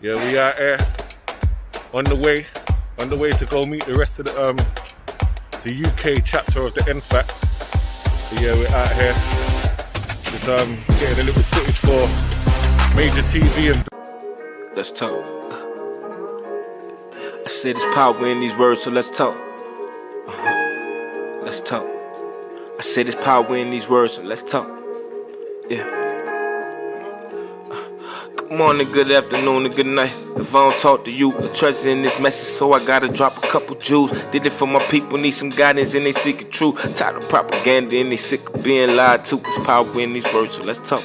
Yeah, we out here on the way to go meet the rest of the UK chapter of the NFAC. So yeah, we're out here just getting a little footage for MajorTv and. Let's talk. I said there's power in these words, so let's talk. Let's talk. I said there's power in these words, so let's talk. Yeah. Good morning, good afternoon, and good night. If I don't talk to you, a treasure in this message, so I gotta drop a couple jewels. Did it for my people, need some guidance, and they seek it true. Tired of propaganda, and they sick of being lied to. There's power in these words, so let's talk.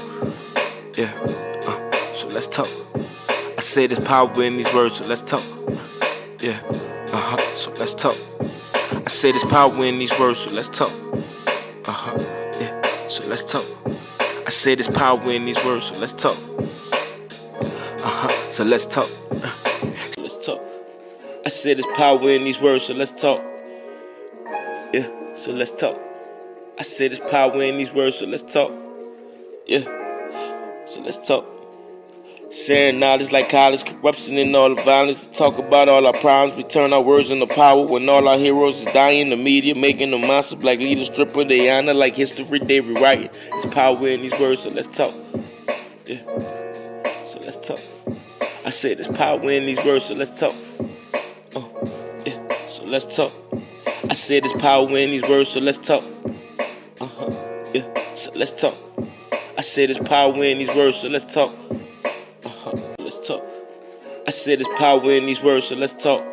Yeah. So let's talk. I said there's power in these words, so let's talk. Yeah. So let's talk. I said there's power in these words, so let's talk. Yeah. So let's talk. I said there's power in these words, so let's talk. So let's talk. So let's talk. I said there's power in these words, so let's talk. Yeah. So let's talk. I said there's power in these words, so let's talk. Yeah. So let's talk. Sharing knowledge like college, corruption and all the violence. We talk about all our problems. We turn our words into power when all our heroes is dying. The media making them monster black leaders stripper. They honor like history they rewrite it. There's power in these words, so let's talk. Yeah. So let's talk. I said there's power in these words, so let's talk. Yeah. So let's talk. I said there's power in these words, so let's talk. Yeah. So let's talk. I said there's power in these words, so let's talk. Let's talk. I said there's power in these words, so let's talk.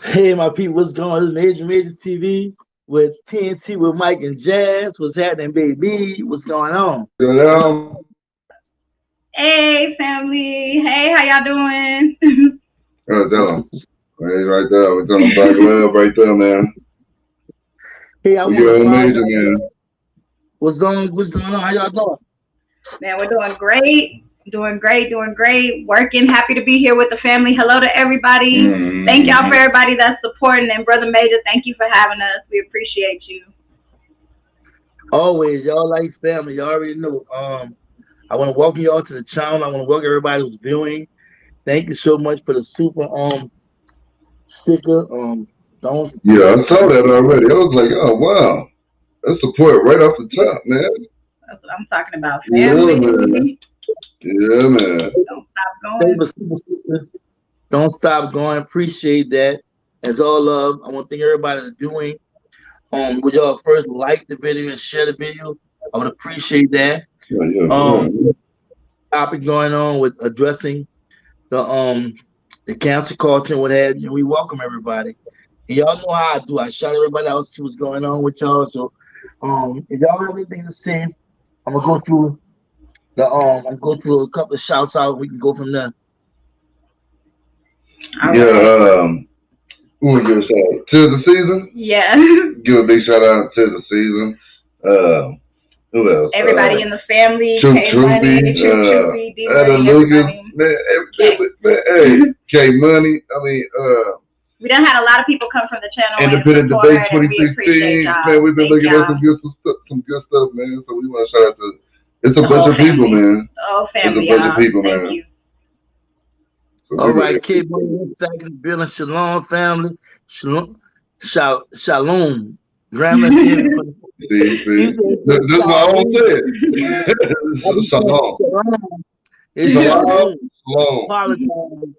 Hey, my people, what's going on? This is MajorTv with TNT with Mike and Jazz. What's happening, baby? What's going on? Hey, family. Hey, how y'all doing? Right there. We're doing back love right there, man. Hey, I want to Major, man. What's going on? How y'all doing? Man, we're doing great. Doing great. Working. Happy to be here with the family. Hello to everybody. Thank y'all for everybody that's supporting. And Brother Major, thank you for having us. We appreciate you. Always. Y'all like family. Y'all already know. I want to welcome y'all to the channel. I want to welcome everybody who's viewing. Thank you so much for the super sticker. Yeah, I saw that already. I was like, oh wow. That's support right off the top, man. That's what I'm talking about. Family. Yeah, man. Don't stop going. Don't stop going. Appreciate that. As all love. I want to thank everybody that's doing. Would y'all first like the video and share the video? I would appreciate that. Topic going on with addressing the cancer culture and what have you. We welcome everybody. And y'all know how I do. I shout everybody out, see what's going on with y'all. So if y'all have anything to say, I'm gonna go through a couple of shouts out. We can go from there. Who would give a shout out? Tis the Season? Yeah. Give a big shout out to the Season. Who else? Everybody in the family. Troopy, Adam Lucas, man, hey, K Money. I mean, we done had a lot of people come from the channel. Independent Debate 2016. Man, we've been looking at some good stuff, man. So we want to shout out to. It's a bunch of people, man. Oh, family. It's a bunch of people, man. Thank you. So all right, K Money, second building. Shalom, family. Shalom. Grandma. See. This is what I want to say. Shalom. Shalom. Apologize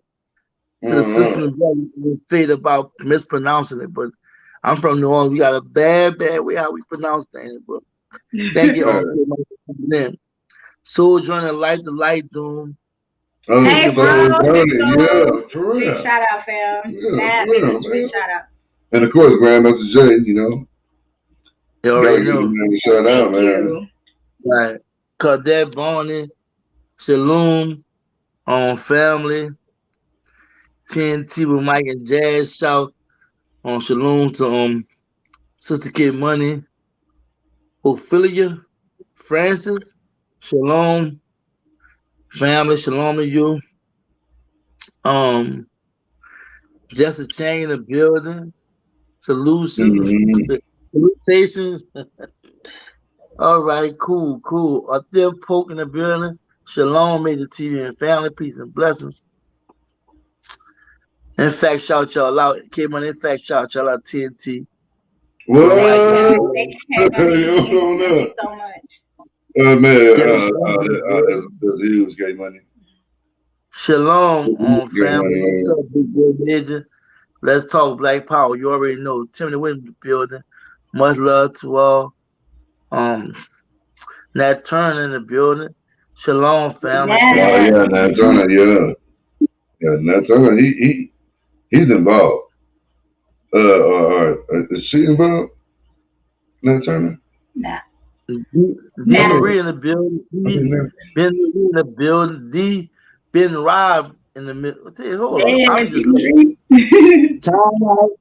to the sisters and brothers fade about mispronouncing it, but I'm from New Orleans. We got a bad way how we pronounce things, but thank you all for coming in. Soul joining light, the light doom. Hey, bro. Yeah, for real. Big shout out, fam. Big shout out. And of course, Grandmaster J, you know. You already know. Shout out, man. Right. Cadet Bonnie, Shalom, family. TNT with Mike and Jazz. Shout on Shalom to Sister Kid Money. Ophelia Francis, shalom, family, shalom to you. Just a chain of building, solutions, salutations. All right, cool, cool. A thick poke in the building. Shalom, MajorTv and family, peace and blessings. In fact, shout y'all out. Came on. In fact, shout y'all out TNT. What? Thank you so much. Man, that's huge, gay money. Shalom, family. What's up, big boy Major? Let's talk Black Power. You already know. Timothy Williams in the building. Much love to all. Nat Turner in the building. Shalom, family. Yes. Yeah, Nat Turner, yeah, Nat Turner. He's involved. Is she involved? Nat Turner. Nah. D. Marie in the building. Ben in the building. D. Ben Rob in the middle. Hold on. I'm just looking. Time out.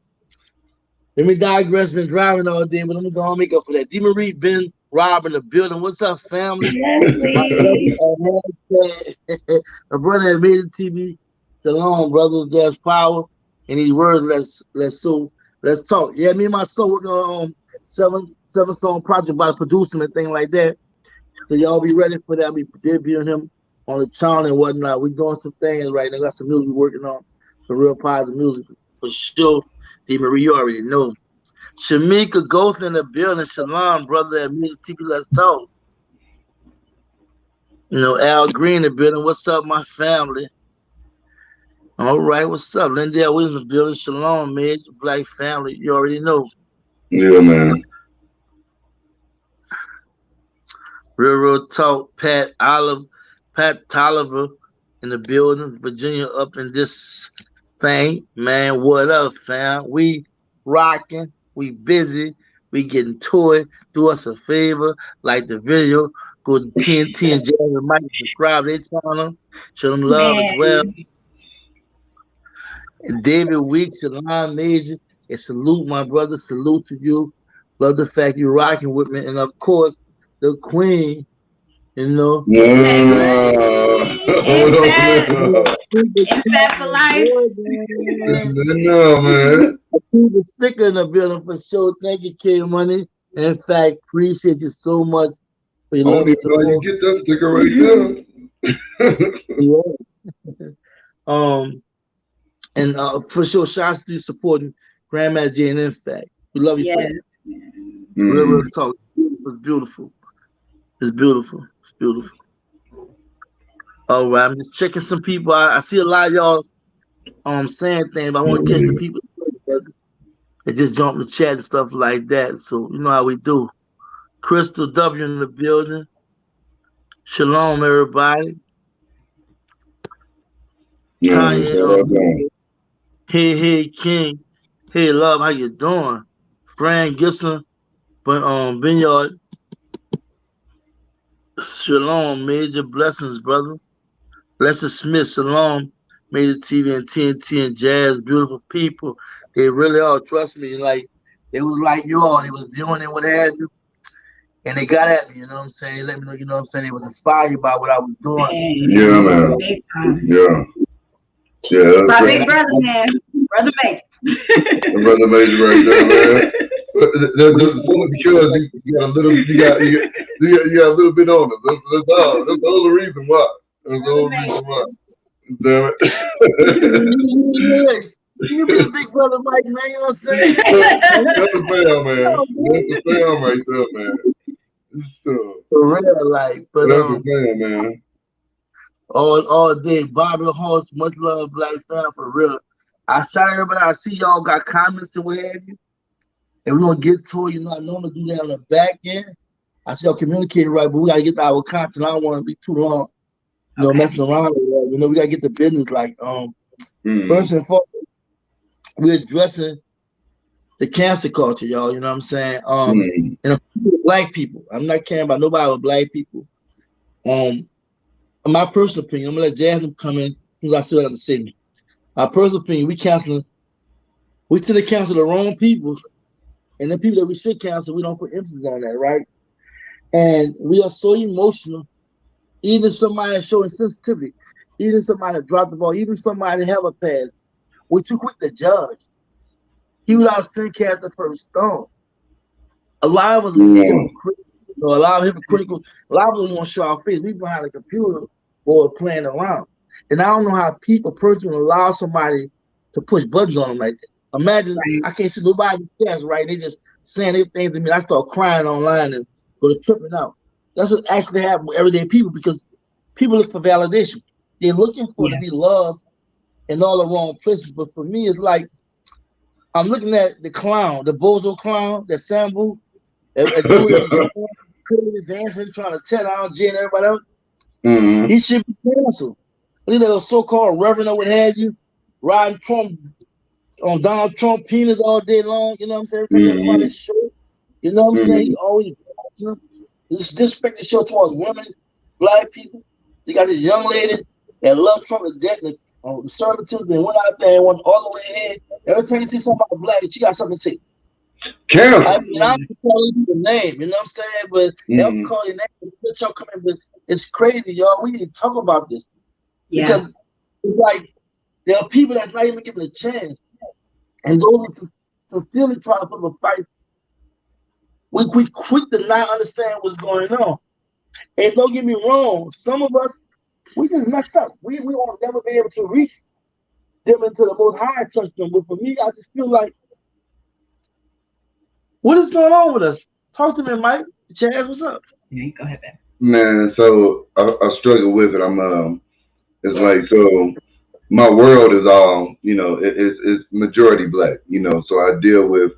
Let me digress. Been driving all day, but let me go and make up for that. D. Marie, Ben Rob in the building. What's up, family? My brother at MajorTv. Shalom, brothers. There's power in these words. Let's talk. Yeah, me and my son working on seven song project by producing and thing like that. So y'all be ready for that. We debuting him on the channel and whatnot. We doing some things right now. Got some music we working on. Some real positive music for sure. D. Marie, you already know. Shamika Goth in the building. Shalom, brother at MajorTv. Let's talk. You know, Al Green in the building. What's up, my family? All right, what's up? Lindell Williams in the building. Shalom, Major Black family. You already know. Yeah, man. Real talk. Pat Tolliver in the building. Virginia up in this thing. Man, what up, fam? We rocking. We busy. We getting to it. Do us a favor. Like the video. Go to TNT and Jazz and Mike. Subscribe to their channel. Show them love as well. And David Weeks, Shalom Major. And salute, my brother. Salute to you. Love the fact you're rocking with me. And of course, the queen. You know, It's that for life. No, man. I see the sticker in the building for sure. Thank you, K Money. In fact, appreciate you so much for your love and support. You get that sticker right there. And for sure, shouts to you supporting Grandma J and In fact. We love you for that. Real talk. It's beautiful. It's beautiful. It's beautiful. All right, I'm just checking some people. I see a lot of y'all saying things, but I want to catch the people that just jump in the chat and stuff like that. So you know how we do. Crystal W in the building. Shalom, everybody. Tanya, hey King. Hey love, how you doing? Fran Gibson, but Vineyard. Shalom, Major blessings, brother. Lester Smith, shalom, MajorTv and TNT and Jazz, beautiful people. They really are. Trust me, like they was like you all. They was doing it, what have you, and they got at me. You know what I'm saying? They let me know. You know what I'm saying? They was inspired by what I was doing. Yeah, man. Yeah. My big brother, man, brother Major. Brother Major, right there, man. Because you got a little bit on it. That's the only reason why. That's the only reason why. Damn it. You be a big brother, Mike, man. You know what I'm saying? That's a fail, man. That's a fail right there, man. For real, like, but that's a fail, man. All day, Bobby Horse, much love, Black fam, for real. I shout everybody. I see y'all got comments and what have you. And we're gonna get to it, you know. I normally do that on the back end. I see y'all communicating right, but we gotta get to our content. I don't want to be too long, you know, messing around with that. You know, we gotta get the business. Like, first and foremost, we're addressing the cancer culture, y'all. You know what I'm saying? And black people. I'm not caring about nobody but black people. In my personal opinion, I'm gonna let Jasmine come in because I still got to say. My personal opinion, we tend to cancel the wrong people. And the people that we should cancel, we don't put emphasis on that, right? And we are so emotional. Even somebody showing sensitivity, even somebody dropped the ball, even somebody have a pass, we're too quick to judge. He without sin cast the first stone. A lot of us are Yeah. hypocritical. A lot of hypocritical. A lot of us want to show our face. We behind a computer or playing around. And I don't know how people personally allow somebody to push buttons on them like that. Imagine Right. I can't see nobody chest, right? They just saying their things to me. I start crying online and go to tripping out. That's what actually happens with everyday people because people look for validation. They're looking for to Yeah. be loved in all the wrong places. But for me, it's like I'm looking at the clown, the bozo clown, that Sambu, a dude that be crazy dancing, trying to tear down Jay and everybody else. Mm-hmm. He should be canceled. Look at that so-called reverend or what have you, riding Trump on Donald Trump penis all day long. You know what I'm saying? Every time you see him on Mm-hmm. his show, you know what I'm saying? Mm-hmm. He always, you know, this disrespect to show towards women, black people. You got this young lady that love Trump to death, and conservatives, and went out there and went all the way ahead. Every time you see somebody black, she got something to say. I Cancel. mean, I'm calling you the name, you know what I'm saying? But they'll Mm-hmm. call your name. Let y'all come in, but it's crazy, y'all. We need to talk about this Yeah. because it's like there are people that's not even given a chance, and those who sincerely try to put up a fight, we quick to not understand what's going on. And don't get me wrong, some of us we just messed up. We won't never be able to reach them into the most high touch them. But for me, I just feel like, what is going on with us? Talk to me, Mike. Chaz, what's up? Yeah, go ahead, Ben. Man, so I struggle with it. It's like, so my world is all, it's majority black, so I deal with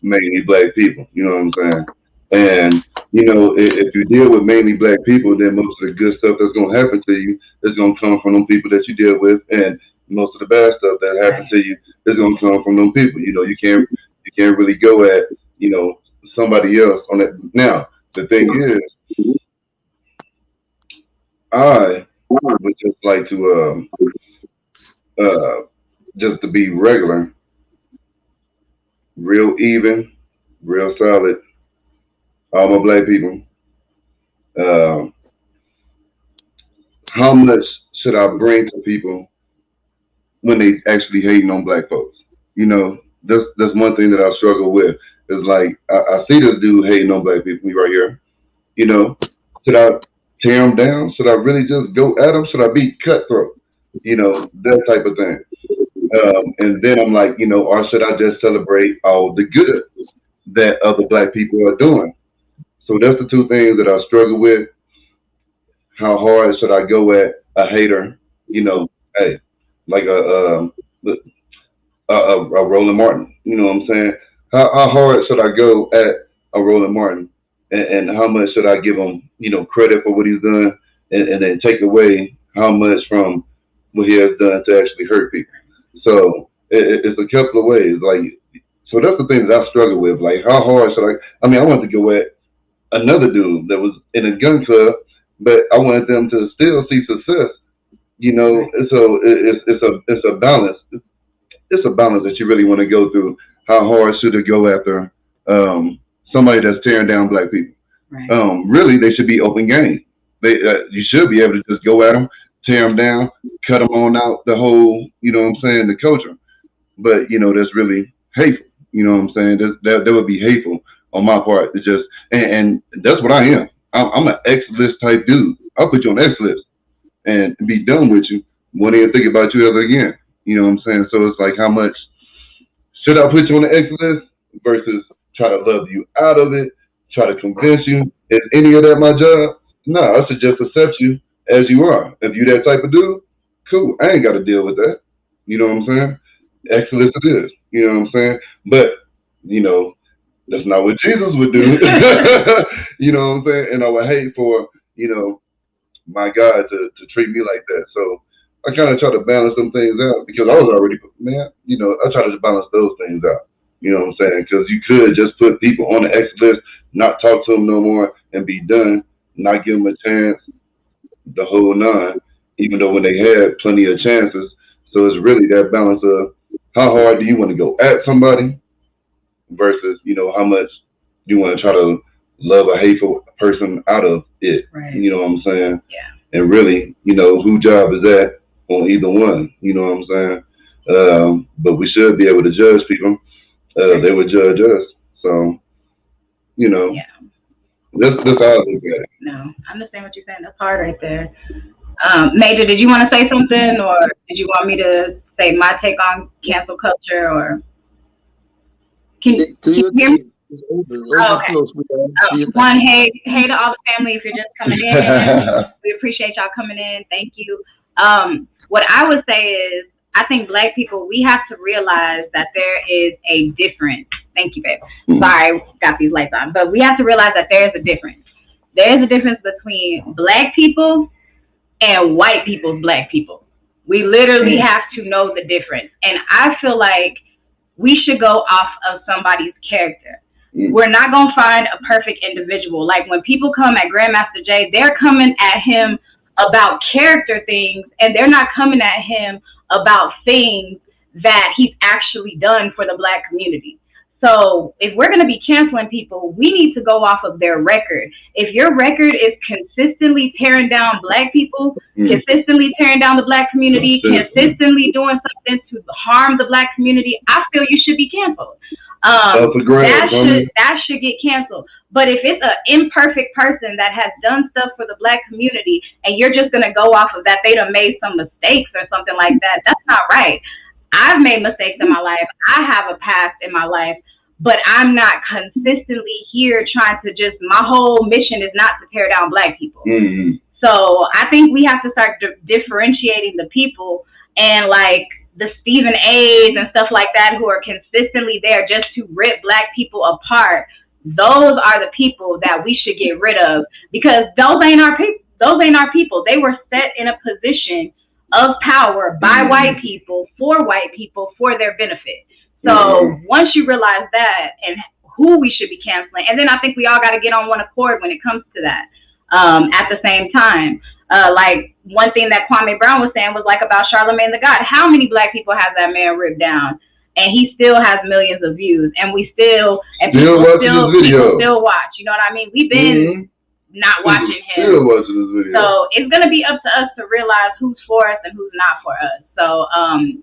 mainly black people, you know what I'm saying? And, if you deal with mainly black people, then most of the good stuff that's going to happen to you is going to come from them people that you deal with. And most of the bad stuff that happens to you is going to come from them people. You can't really go at, somebody else on that. Now, the thing is, I would just like to, uh, just to be regular, real even, real solid. All my black people. Uh, how much should I bring to people when they actually hating on black folks? That's one thing that I struggle with. Is like I see this dude hating on black people, me right here. Should I tear him down? Should I really just go at him? Should I be cutthroat? That type of thing. And then I'm like, or should I just celebrate all the good that other black people are doing? So that's the two things that I struggle with. How hard should I go at a hater? Hey, like a Roland Martin. You know what I'm saying? How hard should I go at a Roland Martin? And how much should I give him, credit for what he's done, and then take away how much from what he has done to actually hurt people? So it's a couple of ways. Like, so that's the thing that I struggle with. Like, how hard should I? I mean, I want to go at another dude that was in a gun club, but I wanted them to still see success. So it's a balance. It's a balance that you really want to go through. How hard should it go after somebody that's tearing down black people? Right. Really, they should be open game. You should be able to just go at them, tear them down, cut them on out the whole. You know what I'm saying? The culture. But that's really hateful. You know what I'm saying? That would be hateful on my part. It's just, and that's what I am. I'm an X list type dude. I'll put you on X list and be done with you. Won't even think about you ever again. You know what I'm saying? So it's like, how much should I put you on the X list versus try to love you out of it, try to convince you? Is any of that my job? No, I should just accept you as you are. If you that type of dude, cool. I ain't got to deal with that. You know what I'm saying? X list it is. You know what I'm saying? But, that's not what Jesus would do. You know what I'm saying? And I would hate for, my God to treat me like that. So I kind of try to balance some things out because I was already, man, I try to balance those things out. You know what I'm saying? Because you could just put people on the X list, not talk to them no more, and be done, not give them a chance, the whole nine, even though when they had plenty of chances. So it's really that balance of how hard do you want to go at somebody versus, how much you want to try to love a hateful person out of it. Right. You know what I'm saying? Yeah. And really, you know, whose job is that on either one? You know what I'm saying? But we should be able to judge people. They would judge us. So, you know, that's how I look at it. No, I understand what you're saying. That's hard right there. Major, did you want to say something, or did you want me to say my take on cancel culture, or can you hear me? Okay. One, hey to all the family if you're just coming in. We appreciate y'all coming in. Thank you. What I would say is, I think Black people, we have to realize that there is a difference. Thank you, babe. Sorry, got these lights on. But we have to realize that there is a difference. There is a difference between Black people and white people's Black people. We literally have to know the difference. And I feel like we should go off of somebody's character. We're not going to find a perfect individual. Like when people come at Grandmaster Jay, they're coming at him about character things, and they're not coming at him about things that he's actually done for the Black community. So if we're going to be canceling people, we need to go off of their record. If your record is consistently tearing down Black people, consistently tearing down the Black community, consistently doing something to harm the Black community, I feel you should be canceled. That should get canceled. But if it's an imperfect person that has done stuff for the Black community and you're just going to go off of that, they done made some mistakes or something like that, that's not right. I've made mistakes in my life. I have a past in my life, but I'm not consistently here trying to just, my whole mission is not to tear down Black people. So I think we have to start differentiating the people, and like the Stephen A's and stuff like that who are consistently there just to rip Black people apart. Those are the people that we should get rid of, because those ain't our people. Those ain't our people. They were set in a position of power by white people, for white people, for their benefit. So once you realize that and who we should be canceling, and then I think we all got to get on one accord when it comes to that. At the same time, like one thing that Kwame Brown was saying was like about Charlemagne the God. How many Black people have that man ripped down? And he still has millions of views, and we people still watch. You know what I mean? We've been not watching him. Still watching this video. So it's gonna be up to us to realize who's for us and who's not for us. So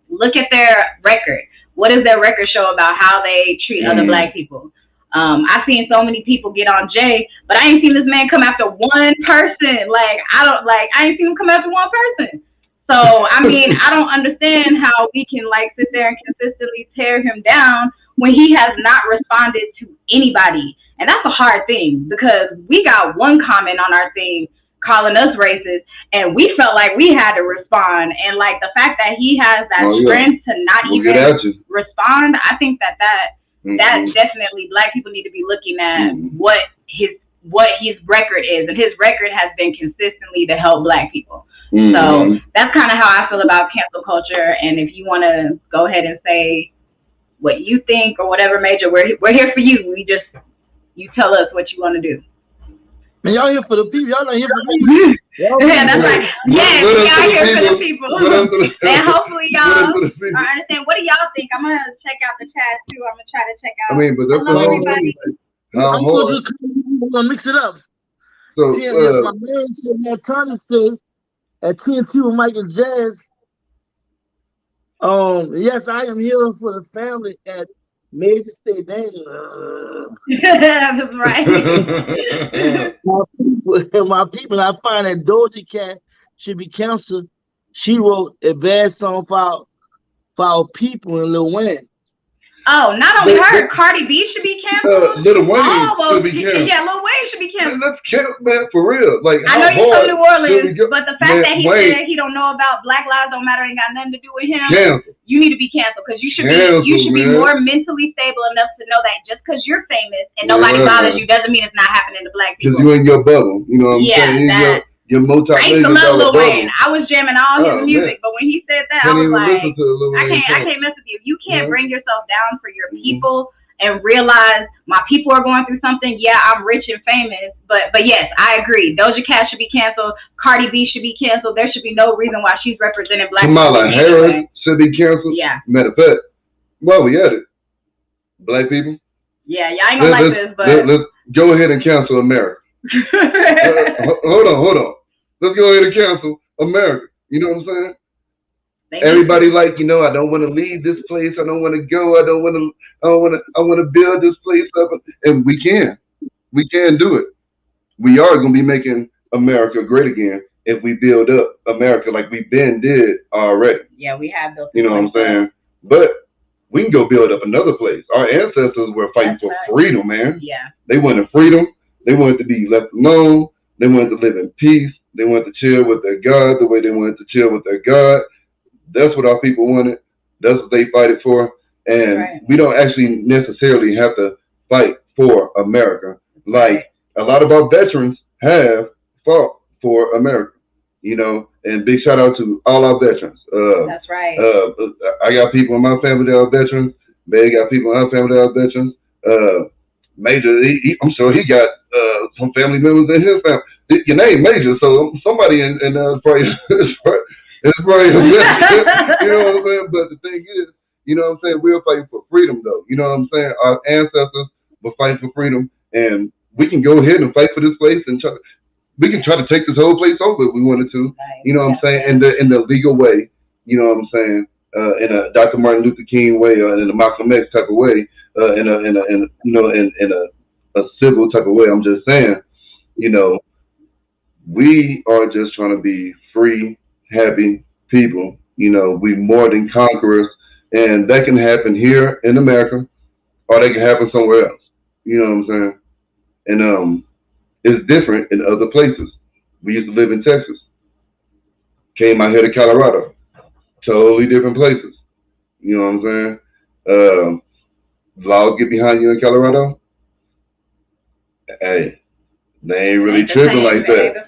look at their record. What does their record show about how they treat other Black people? I've seen so many people get on Jay, but I ain't seen this man come after one person. I ain't seen him come after one person. So, I mean, I don't understand how we can like sit there and consistently tear him down when he has not responded to anybody. And that's a hard thing, because we got one comment on our thing calling us racist, and we felt like we had to respond. And like the fact that he has that strength to not even respond, I think that definitely Black people need to be looking at what his record is, and his record has been consistently to help Black people. So that's kind of how I feel about cancel culture. And if you want to go ahead and say what you think or whatever, Major, we're here for you. You tell us what you want to do. Man, y'all here for the people. Y'all not here for me. Yeah, that's right. Yes, we are here for the people. And hopefully y'all understand. What do y'all think? I'm going to check out the chat too. I'm going to try to check out. I mean, but that's everybody. I'm going to mix it up. So, my man said, Montana said, at TNT with Mike and Jazz. Yes, I am here for the family at Major State Daniel. That's right. my people, I find that Doja Cat should be canceled. She wrote a bad song for our people in Lil Wayne. Oh, not only her, Cardi B should be canceled. Lil Wayne should be canceled. Yeah, Lil Wayne should be canceled. Let's cancel, man, for real. Like, I know you're from New Orleans, but the fact that he said he don't know about Black Lives Don't Matter ain't got nothing to do with him. You need to be canceled, because you should be more mentally stable enough to know that just because you're famous and nobody bothers you doesn't mean it's not happening to Black people. Because you in your bubble, you know what I'm saying? Your I used to love Lil Wayne. I was jamming all his music, but when he said that, I was like, I can't mess with you. If you can't bring yourself down for your people and realize my people are going through something, yeah, I'm rich and famous, but yes, I agree. Doja Cat should be canceled. Cardi B should be canceled. There should be no reason why she's representing Black people. Kamala Harris should be canceled. Yeah. Matter of fact, well, we had it. Black people. Yeah, I ain't gonna like this, but go ahead and cancel America. Hold on. Let's go ahead and cancel America. You know what I'm saying? Everybody like, I don't want to leave this place. I don't want to go. I want to build this place up. And we can do it. We are going to be making America great again if we build up America like we did already. Yeah, we have built. You know what I'm saying? But we can go build up another place. Our ancestors were fighting for freedom, man. Yeah. They wanted freedom. They wanted to be left alone. They wanted to live in peace. They wanted to chill with their God the way they wanted to chill with their God. That's what our people wanted. That's what they fight it for. And we don't actually necessarily have to fight for America. Like a lot of our veterans have fought for America, and big shout out to all our veterans. That's right. I got people in my family that are veterans. They got people in our family that are veterans. Major, I'm sure he got some family members in his family. Your name Major, so somebody in probably it's probably a veteran. You know what I'm saying? But the thing is, we're fighting for freedom, though. You know what I'm saying? Our ancestors were fighting for freedom, and we can go ahead and fight for this place, and we can try to take this whole place over if we wanted to. You know what I'm saying? In the legal way. You know what I'm saying? In a Dr. Martin Luther King way, or in a Malcolm X type of way, in a civil type of way. I'm just saying, we are just trying to be free, happy people. We more than conquerors, and that can happen here in America, or that can happen somewhere else. You know what I'm saying? And it's different in other places. We used to live in Texas. Came out here to Colorado. Totally different places. You know what I'm saying? Laws get behind you in Colorado. Hey, they ain't really tripping like that.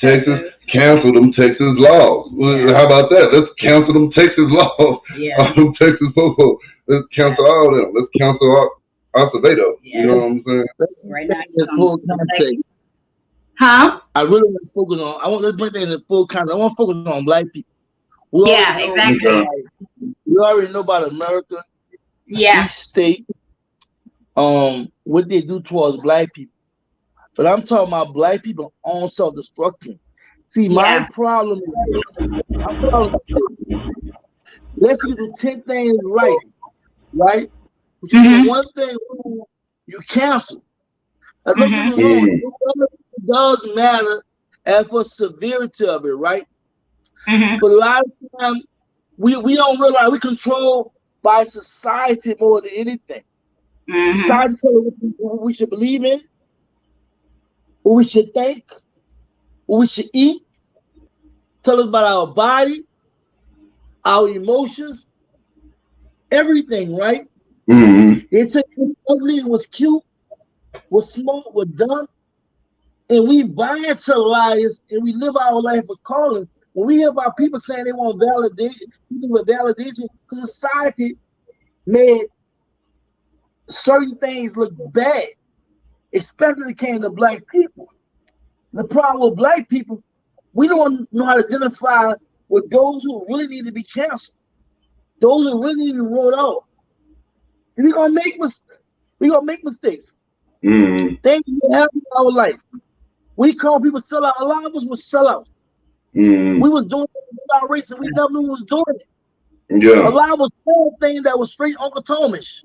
Texas canceled them Texas laws. Yeah. How about that? Let's cancel them Texas laws. Yeah. All them Texas people. Let's cancel all of them. Let's cancel Acevedo. Yeah. You know what I'm saying? Right now, full context. Huh? I really want to focus on. Let's bring that in the full context. I want to focus on black people. Exactly. We already know about America. Yeah. Each state, what they do towards black people. But I'm talking about black people on self-destruction. See, my problem is this. Let's do 10 things right? But you do one thing wrong, you cancel. Don't get me wrong, it does matter as for severity of it, right? But a lot of times, we don't realize we control by society more than anything. Society tells us what we should believe in, what we should think, what we should eat, tell us about our body, our emotions, everything, right? They took what's ugly, what's cute, what's smart, what's dumb, and we buy into lies and we live our life with calling. When we hear about people saying they want validation, because society made certain things look bad, especially when it came to black people. The problem with black people, we don't know how to identify with those who really need to be canceled, those who really need to be rolled off. And we're gonna make mistakes. Things that happen in our life. We call people sellouts. A lot of us were sellouts. We was doing it without race and we never knew we was doing it. Yeah. A lot of us said things that was straight Uncle Thomas.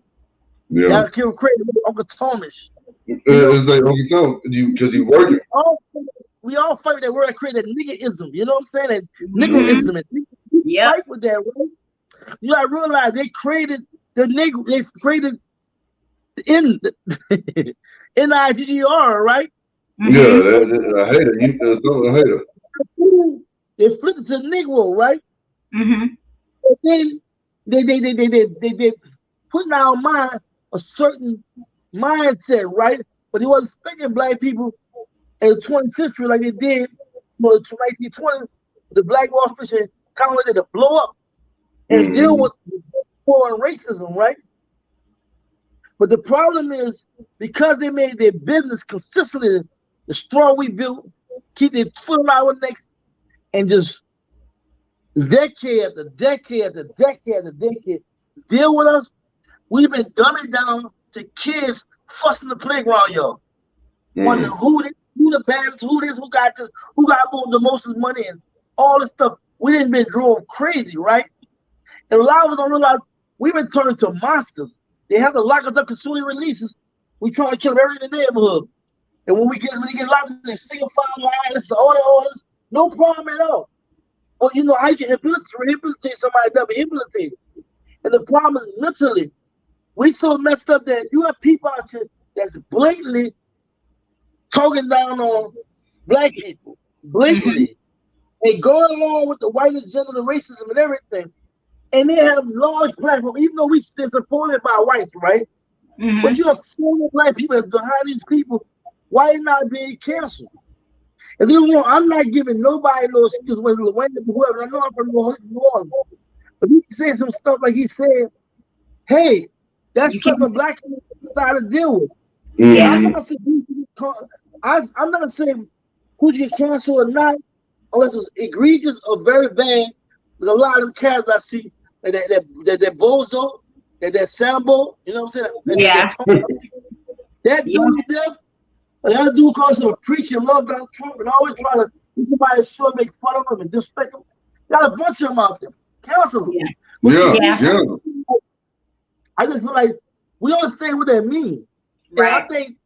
Yeah. That killed crazy Uncle Thomas. It's like Uncle Thomas, because you working. We all fight that word that created niggerism. You know what I'm saying? That niggerism. We fight with that, right? You gotta realize they created the nigger. They created the NIGGR, right? Yeah, I hate it. I hate it. They flipped it to Negro, right? And then they put in our mind a certain mindset, right? But he wasn't speaking black people in the 20th century like they did for the 1920s. The Black Wall Street kind of wanted to blow up and deal with foreign racism, right? But the problem is because they made their business consistently the strong we built, keep their foot on our necks, and just decade after decade after decade after decade deal with us. We've been dumbing down to kids fussing the playground, y'all. wonder who the best, who this, who got the most money and all this stuff. We didn't been drove crazy, right? And a lot of us don't realize we've been turned into monsters. They have to lock us up to soon releases. We try to kill everyone in the neighborhood. And when they get locked in, they single file line, it's the orders, no problem at all. Or you know how you can rehabilitate somebody that be rehabilitated. And the problem is mentally, we so messed up that you have people out here that's blatantly talking down on black people. Blatantly. They go along with the white agenda, the racism and everything. And they have large platforms, even though they're supported by whites, right? But you have so many black people that's behind these people. Why not being canceled? And then, you know, I'm not giving nobody no excuse, whether whoever. I know I'm from New Orleans. But he said some stuff like he said, hey, that's something black people decide to deal with. I'm not saying who should get canceled or not, unless it's egregious or very bad. But a lot of them cats I see, that Bozo, that Sambo, you know what I'm saying? That dude there, that dude calls him a preacher, love Donald Trump, and always try to be somebody sure make fun of him and disrespect him. Got a bunch of them out there. Cancel them. I just feel like we understand what that means. Right. And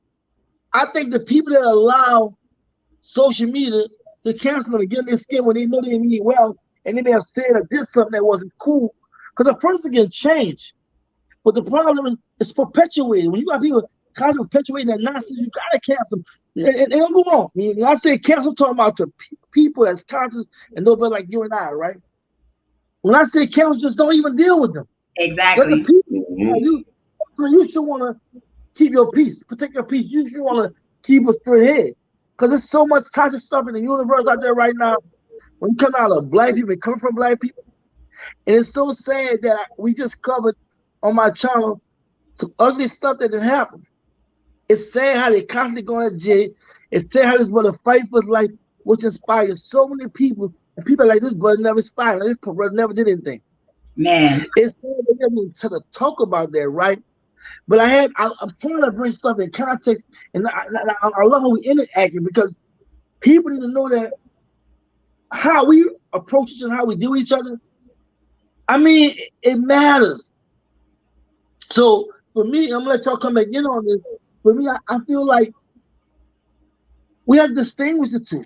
I think the people that allow social media to cancel them and get in their skin when they know they mean well, and they may have said or did something that wasn't cool, because a person can change. But the problem is it's perpetuated. When you got people constantly perpetuating that nonsense, you gotta cancel them. And don't go wrong. When I say cancel, I'm talking about the people that's conscious and nobody like you and I, right? When I say cancel, just don't even deal with them. Exactly. Let the people, so you should want to keep your peace, protect your peace. You should want to keep a straight head, because there's so much toxic stuff in the universe out there right now. When you come out of black people, it come from black people, and it's so sad that we just covered on my channel some ugly stuff that didn't happen. It's sad how they constantly going to jail. It's sad how this brother fight for his life, which inspires so many people. And people like this brother never inspired. This brother never did anything. Man, it's sad they didn't to talk about that, right? But I'm trying to bring stuff in context, and I love how we interacting, because people need to know that how we approach each other, how we deal with each other. I mean, it matters. So for me, I'm gonna let y'all come back in on this. For me, I feel like we have to distinguish the two.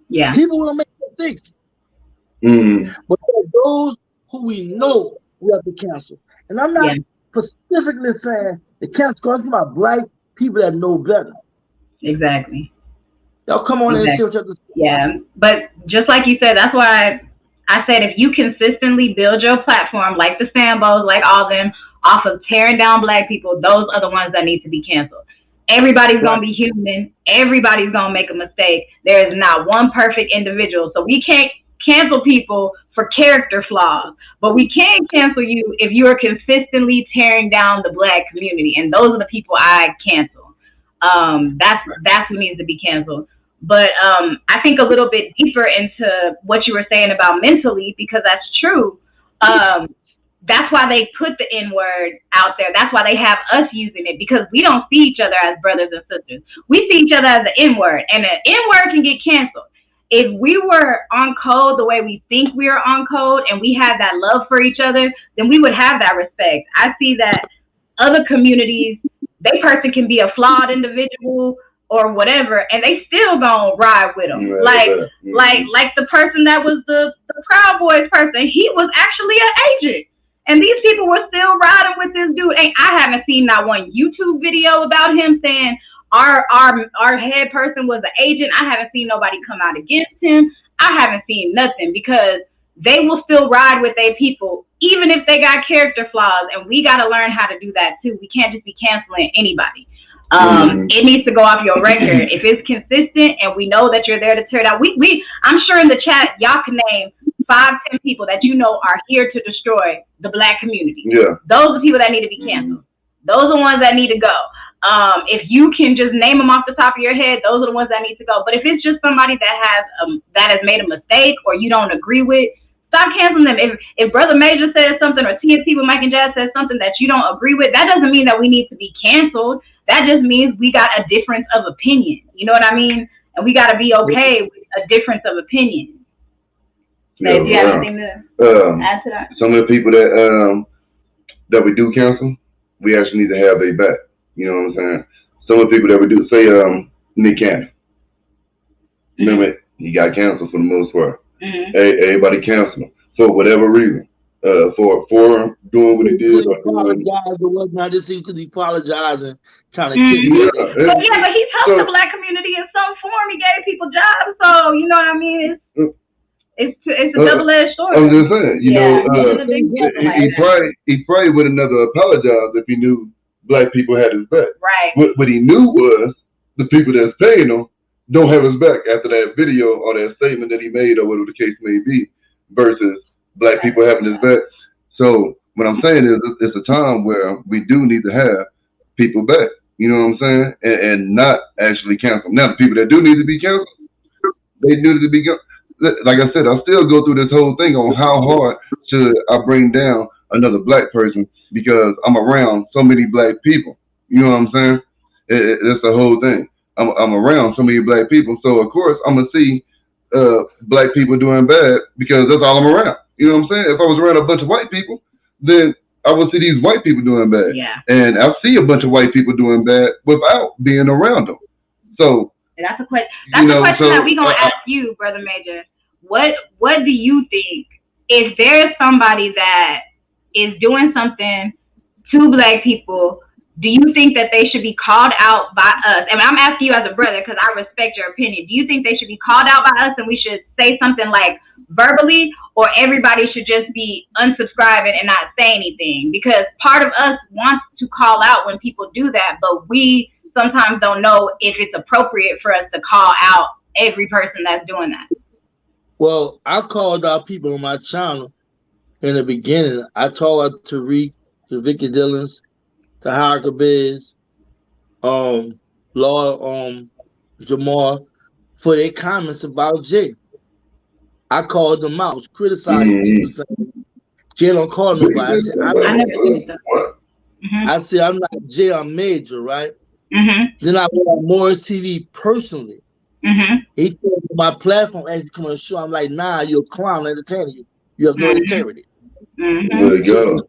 Yeah. People will make mistakes. But those who we know we have to cancel. And I'm not specifically saying the cancel comes from our black people that know better. Exactly. Y'all come on and see what you have to say. Yeah. But just like you said, that's why I said if you consistently build your platform like the Sambos, like all them, off of tearing down black people, those are the ones that need to be canceled. Everybody's going to be human. Everybody's going to make a mistake. There is not one perfect individual. So we can't cancel people for character flaws, but we can cancel you if you are consistently tearing down the black community. And those are the people I cancel. That's who needs to be canceled. But I think a little bit deeper into what you were saying about mentally, because that's true. That's why they put the N-word out there. That's why they have us using it, because we don't see each other as brothers and sisters. We see each other as the N-word, and the N-word can get canceled. If we were on code the way we think we are on code, and we had that love for each other, then we would have that respect. I see that other communities, they person can be a flawed individual or whatever, and they still gonna ride with them. Like the person that was the Proud Boys person, he was actually an agent. And these people were still riding with this dude. And I haven't seen not one YouTube video about him saying our head person was an agent. I haven't seen nobody come out against him. I haven't seen nothing, because they will still ride with their people, even if they got character flaws. And we got to learn how to do that too. We can't just be canceling anybody. It needs to go off your record. If it's consistent and we know that you're there to tear it out, I'm sure in the chat y'all can name 5-10 people that you know are here to destroy the black community. Yeah. Those are people that need to be canceled. Those are the ones that need to go. If you can just name them off the top of your head, those are the ones that need to go. But if it's just somebody that has made a mistake or you don't agree with, stop canceling them. If Brother Major says something, or TNT with Mike and Jazz says something that you don't agree with, that doesn't mean that we need to be canceled. that just means we got a difference of opinion. You know what I mean? And we got to be okay with a difference of opinion. Yeah, Do you have anything to add to that? Some of the people that we do cancel, we actually need to have their back. You know what I'm saying? Some of the people that we do, say Nick Cannon. Remember, he got canceled for the most part. Everybody canceled him for whatever reason. For doing what he did. He apologized or whatnot. Just because he apologizing, trying to kiss but he's helped the black community in some form. He gave people jobs, so you know what I mean. It's a double-edged sword. I'm just saying, you know, he probably wouldn't never apologize if he knew black people had his back. Right. What he knew was the people that's paying him don't have his back after that video or that statement that he made or whatever the case may be, versus black people having his back. So what I'm saying is it's a time where we do need to have people back. You know what I'm saying? And not actually cancel them. Now, the people that do need to be canceled, they need to be canceled. Like I said, I still go through this whole thing on how hard should I bring down another black person because I'm around so many black people. You know what I'm saying? It's the whole thing. I'm around so many black people, so of course I'm gonna see black people doing bad because that's all I'm around. You know what I'm saying? If I was around a bunch of white people, then I would see these white people doing bad. Yeah. And I see a bunch of white people doing bad without being around them. So that's a question. That's a question that we're gonna ask you, Brother Major. What do you think if there's somebody that is doing something to black people? Do you think that they should be called out by us? And I'm asking you as a brother because I respect your opinion. Do you think they should be called out by us and we should say something like verbally, or everybody should just be unsubscribing and not say anything? Because part of us wants to call out when people do that, but we sometimes don't know if it's appropriate for us to call out every person that's doing that. Well, I called out people on my channel in the beginning. I told out to Tariq, to Vicky Dillons, to Harker Biz, Laura, Jamal, for their comments about Jay. I called them out. I was criticizing people saying Jay don't call nobody. I said, I said, I'm not Jay, I'm Major, right? Then I went on MajorTv personally. He came to my platform and he come on the show. I'm like, nah, you're a clown entertainer. You have no integrity. There you go.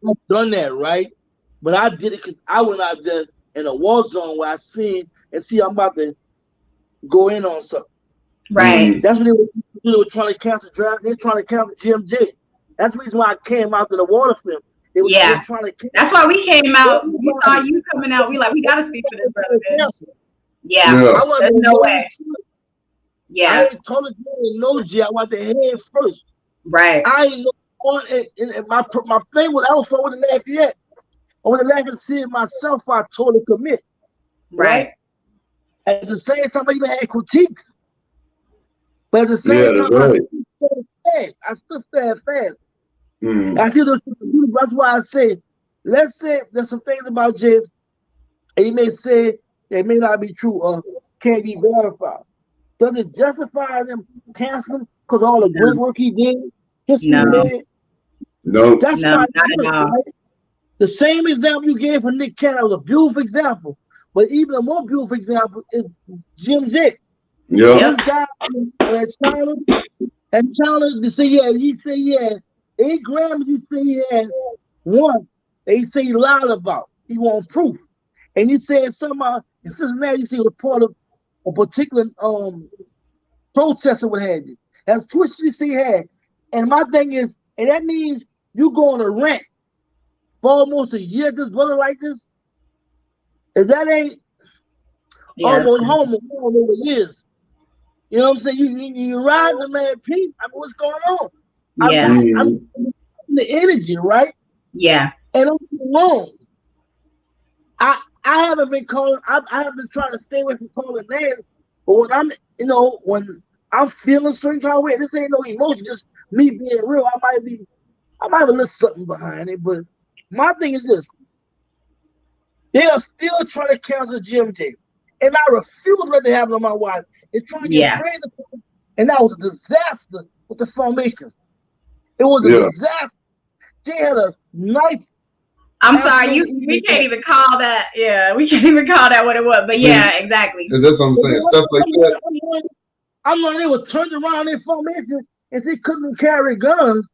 I've done that, right? But I did it because I went out there in a war zone where I seen and see I'm about to go in on something. Right. That's what they were trying to cancel drive. They're trying to cancel GMJ. That's the reason why I came out to the water film. They were trying to cancel. That's why we came out. We saw you coming out. We like, we gotta speak for this brother. Yeah. There's no way. Yeah. I ain't told you no G. I want the head first. Right. I ain't no on and my thing was I was over the laugh yet. Over the laugh and seeing myself, I totally commit. Right. At the same time, I even had critiques. But at the same time, I still stand fast. I see those people. That's why I say, let's say there's some things about Jay, and he may say they may not be true or can't be verified. Does it justify them canceling because all the good work he did? No. That's not right? The same example you gave for Nick Cannon was a beautiful example, but even a more beautiful example is Jim J. This guy at China, they say he said he had 8 grams. He said he had 1. They say he lied about. He want proof, and he said somehow in Cincinnati, he said he was part of a particular protest or what have you. That's Twitch he had. And my thing is, and that means you go on a rant for almost a year, just brother like this. If that ain't almost home, I don't know what it is. You know what I'm saying? You ride the man, Pete. I mean, what's going on? I'm the energy, right? Yeah. And I'm wrong. I haven't been calling. I have been trying to stay away from calling names. But when when I'm feeling certain kind of way, this ain't no emotion, just me being real. I might have a little something behind it, but my thing is this. They are still trying to cancel GMJ. And I refuse to let it happen on my wife. They're trying to get crazy. And that was a disaster with the formations. It was a disaster. They had a nice I'm sorry, we can't even call that. Yeah, we can't even call that what it was. But yeah, exactly. And that's what I'm saying. Stuff like that. I'm like, they were turned around in formation if they couldn't carry guns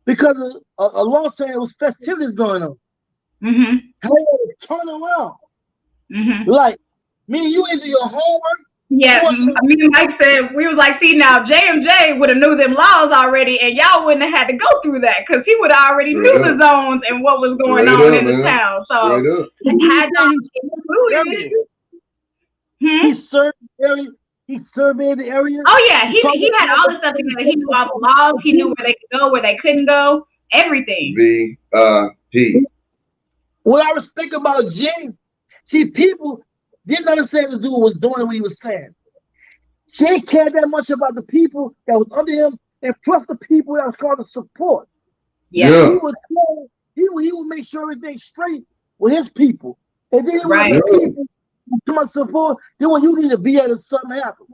because of a law saying it was festivities going on. Mm-hmm. How they was turn around? Mm-hmm. Like, me and you into your homework. Yeah, me and Mike said, we was like, see, now J&J would have knew them laws already, and y'all wouldn't have had to go through that, because he would have already knew the zones and what was going on in the town. So, had y'all included, he served the area. He surveyed the area. Oh, yeah, he had all the stuff together. He knew all the laws. He knew where they could go, where they couldn't go, everything. P. What I respect about Jay, see, people didn't understand the dude was doing what he was saying. Jay cared that much about the people that was under him, and plus the people that was called the support. Yeah. He would make sure everything's straight with his people. And then when the people too much support, then when you need to be at it, something happens.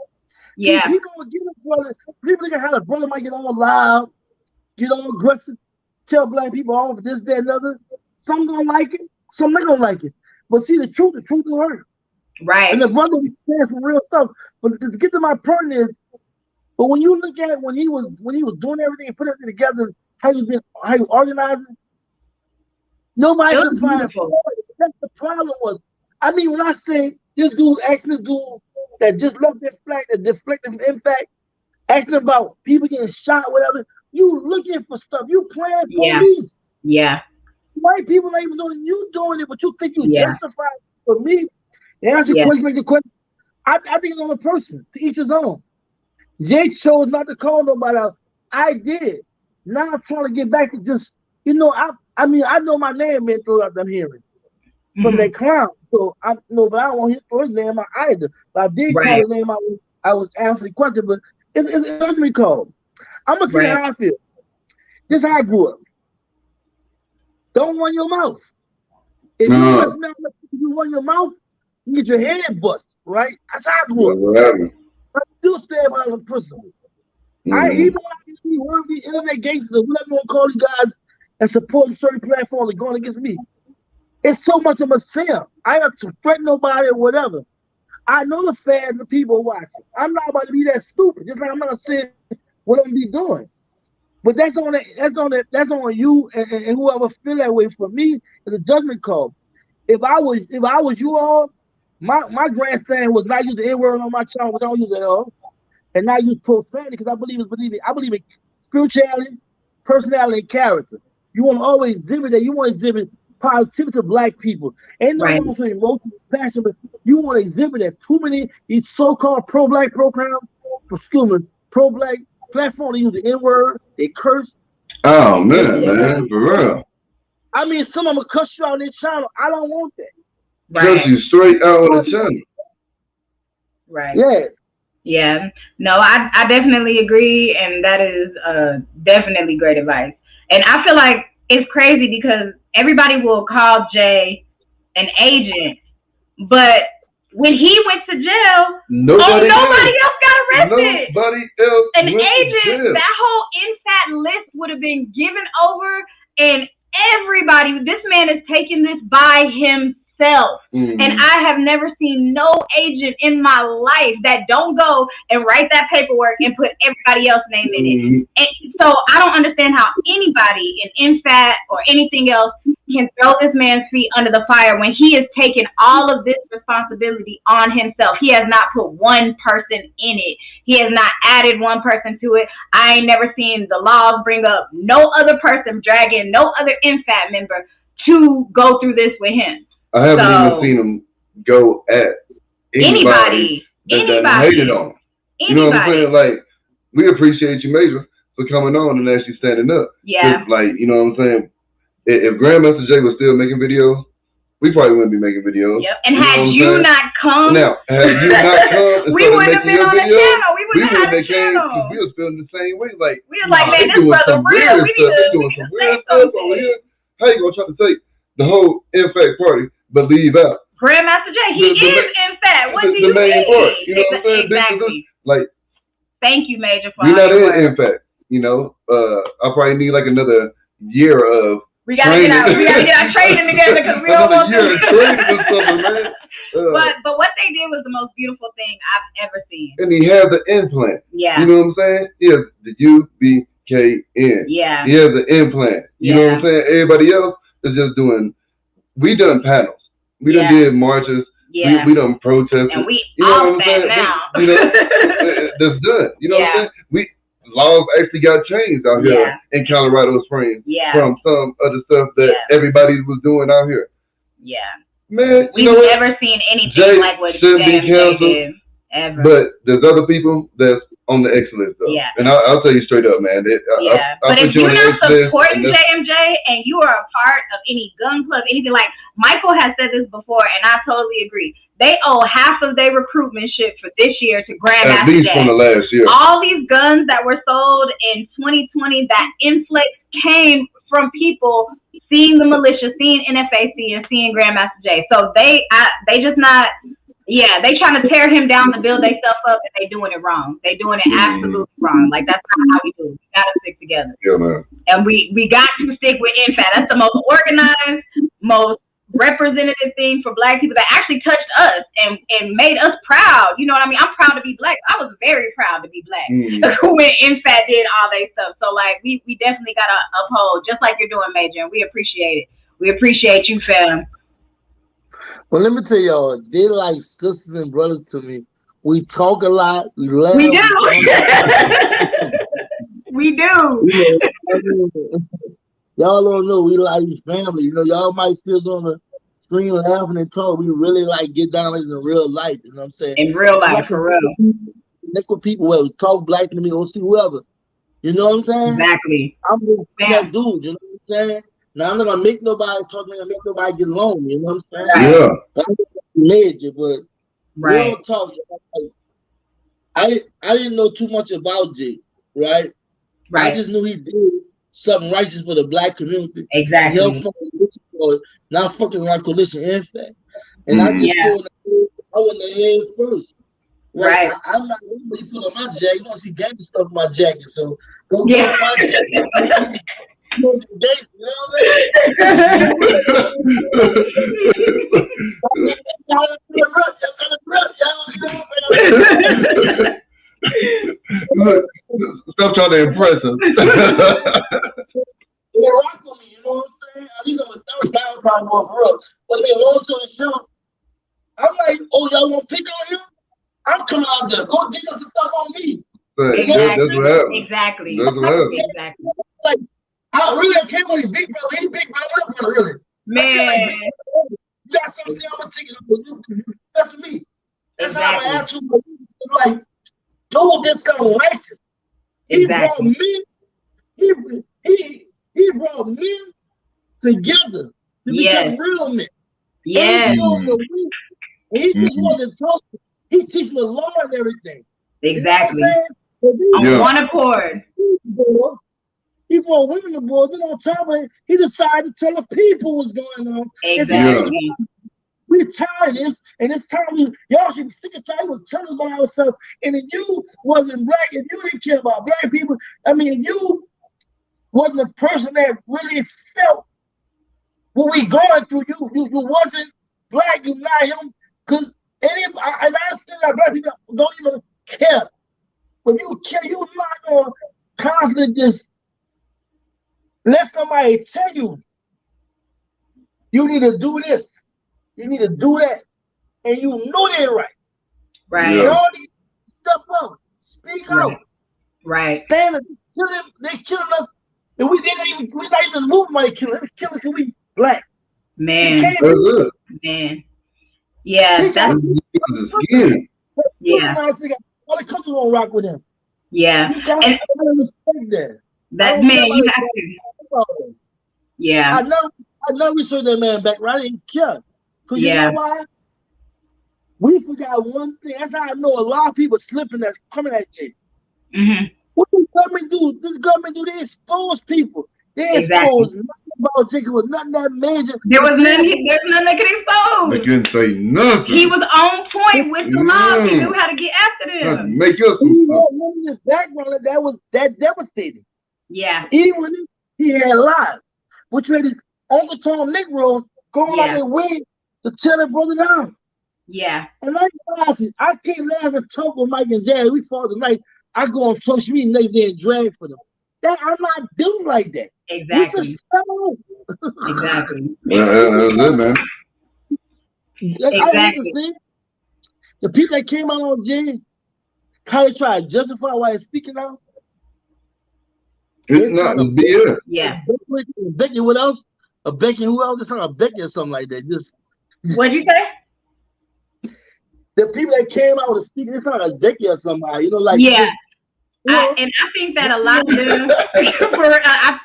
Yeah. See, people will give a brother, people look at how the brother might get all loud, get all aggressive, tell black people all of this, that, and other. Some gonna like it, some not gonna like it. But see, the truth will hurt. Right. And the brother was saying some real stuff. But to get to my point is, but when you look at when he was doing everything and put everything together, how he was organizing, nobody could find it. That's the problem was. I mean, when I say this dude asking this dude that just left their flag, that deflected from NFAC, asking about people getting shot, whatever, you looking for stuff. You playing police. Yeah. White people not even knowing you doing it, but you think you justify it. For me, and ask your question, make the question. I think it's on a person, to each his own. Jay chose not to call nobody else. I did. Now I'm trying to get back to just, I know my name been thrown out them hearing from that clown. So but I don't want to hear his name out either. But I did call his name out. I was asking the question, but it's recalled. I'm gonna tell you how I feel. This is how I grew up. Don't run your mouth. If you run your mouth, you get your head busted, right? That's how I grew up. I still stand by the principle. Even when I see one of these internet gangsters or whatever you want to call these guys and supporting certain platforms and going against me, it's so much of a sin. I don't threaten nobody or whatever. I know the fans, the people watching. I'm not about to be that stupid. Just like I'm not saying what I'm gonna be doing. But that's on you and whoever feel that way. For me, it's a judgment call. If I was you all, my grandstand was not use the N-word on my channel, which I don't use at all, and not use profanity because I believe in spirituality, personality, and character. You want to always exhibit that. You want to exhibit positivity to black people. Ain't no wrong with emotion, passion, but you want to exhibit that. Too many these so-called pro-black programs, pro-black platform, they use the N-word, they curse. Oh man, for real. I mean, some of them cuss you out on their channel. I don't want that. Cuss you straight out on the channel. Right. Yeah. Yeah. No, I definitely agree, and that is definitely great advice. And I feel like it's crazy because everybody will call Jay an agent, but when he went to jail, nobody else got arrested. Nobody else. An agent, that whole NFAC list would have been given over, and everybody, this man is taking this by himself. And I have never seen no agent in my life that don't go and write that paperwork and put everybody else's name in it. And so I don't understand how anybody in NFAC or anything else can throw this man's feet under the fire when he has taken all of this responsibility on himself. He has not put one person in it. He has not added one person to it. I ain't never seen the laws bring up no other person, dragging no other NFAC member to go through this with him. I haven't even seen him go at anybody that hated on him. You know what I'm saying? Like, we appreciate you, Major, for coming on and actually standing up. Yeah. Like, you know what I'm saying? If Grandmaster Jay was still making videos, we probably wouldn't be making videos. Yep. And had you not come, we wouldn't have been on the channel. We wouldn't have had a channel. Because we was feeling the same way. Like, we was like, man, this brother real. We need to doing some weird stuff over here. How you gonna try to take the whole NFAC party but leave out Grandmaster Jay? He is NFAC. What do you mean? Part, you know what I'm saying? Exactly. Like, thank you, Major. We're not in NFAC. You know, I probably need like another year of We gotta get our training together because we don't want to. But what they did was the most beautiful thing I've ever seen. And he has the implant. Yeah. You know what I'm saying? He has the UBKN. Yeah. He has the implant. You know what I'm saying? Everybody else is just doing. We done panels. We done did marches. Yeah. We done protested. And we you know all that now. That's good. You know what I'm saying? Laws actually got changed out here in Colorado Springs from some of the stuff that everybody was doing out here. Yeah. Man, we've never seen anything like what JMJ did. Ever. But there's other people that's on the excellence though. Yeah. And I'll tell you straight up, man. But if you're not supporting JMJ and you are a part of any gun club, anything like Michael has said this before, and I totally agree. They owe half of their recruitmentship for this year to Grandmaster At least from the last year. All these guns that were sold in 2020, that influx came from people seeing the militia, seeing NFAC, and seeing Grandmaster J. So they just not. Yeah, they trying to tear him down to build themselves up, and they doing it wrong. They doing it absolutely wrong. Like, that's not how we do it. We gotta stick together. Yeah, man. And we got to stick with NFAC. That's the most organized, most representative thing for Black people that actually touched us and made us proud. You know what I mean? I'm proud to be Black. I was very proud to be Black when NFAC did all that stuff. So, like, we definitely gotta uphold, just like you're doing, Major, and we appreciate it. We appreciate you, fam. Well, let me tell y'all, they're like sisters and brothers to me. We talk a lot. We laugh. We do. We do. Y'all don't know. We like family. You know, y'all might sit on the screen laughing and talk. We really like get down in real life. You know what I'm saying? In real life, like for real. Connect with people where we talk Black to me or see whoever. You know what I'm saying? Exactly. I'm just that dude. You know what I'm saying? Now I'm not gonna make nobody talk. I'm gonna make nobody get along. You know what I'm saying? Yeah. I'm major, but real talk. I didn't know too much about Jay, right? I just knew he did something righteous for the Black community. Exactly. Not fucking around coalition, in fact. And I just I went the head first. Like, I'm not really put on my jacket. You don't see gangster stuff in my jacket, so go get my jacket. You know what I'm Look, stop trying to impress us. They rock with me, you know what I'm saying? At least I'm a third downtime going for real. But I mean, long story short, I'm like, oh, y'all want to pick on him? I'm coming out there. Go dig us some stuff on me. Exactly. Like, I really can't believe Big Brother. He's Big Brother, really. Man. You got something I'm going to take it up with you. That's me. That's how I ask you. Like, go get something righteous. He brought men. He brought men together to become real men. Yes. And he just wasn't talking. He teaching the law and everything. Exactly. You know on one accord. He brought women aboard. Then on top of it, he decided to tell the people what's going on. Exactly. We're tired of this, and it's time y'all should be sick and tired of telling us about ourselves. And if you wasn't Black, if you didn't care about Black people, I mean, if you wasn't the person that really felt what we going through, you wasn't Black, you not him. Because I still got Black people don't even care. But you care, you not gonna constantly just let somebody tell you, you need to do this, you need to do that, and you know they're right. Right. You all need to step up, speak out. Right. Stand up, they killing us. And we're not even moving by killing. They're killing because we Black. Man. Man. Yeah. That's all the country won't rock with him. Yeah. You got to respect that. That man, you have to. Yeah. I know we showed that man back, right? I didn't care. Because you know why? We forgot one thing. That's how I know a lot of people slipping that's coming at you. What does government do? This government do, they expose people. They expose nothing about Jacob, was nothing that major. There's nothing that could expose. They couldn't say nothing. He was on point with the law. He knew how to get after them. Make us some background that was that devastating. Yeah. Even when he had lies. which made his Uncle Tom Negroes going out their way to tear their brother down. Yeah. And I can't laugh and talk with Mike and Jazz. We fought tonight. I go on social media next day and drag for them. That I'm not doing like that. Exactly. Exactly. That's it, man. Exactly. The people that came out on Jay, how they try to justify why they're speaking out. It's not the BS. Yeah. Becky, what else? A Becky, who else? It's not a Becky or something like that. Just what'd you say? The people that came out with speaking, it's not a Becky or somebody, you know, like yeah. This, you know? And I think that a lot of them,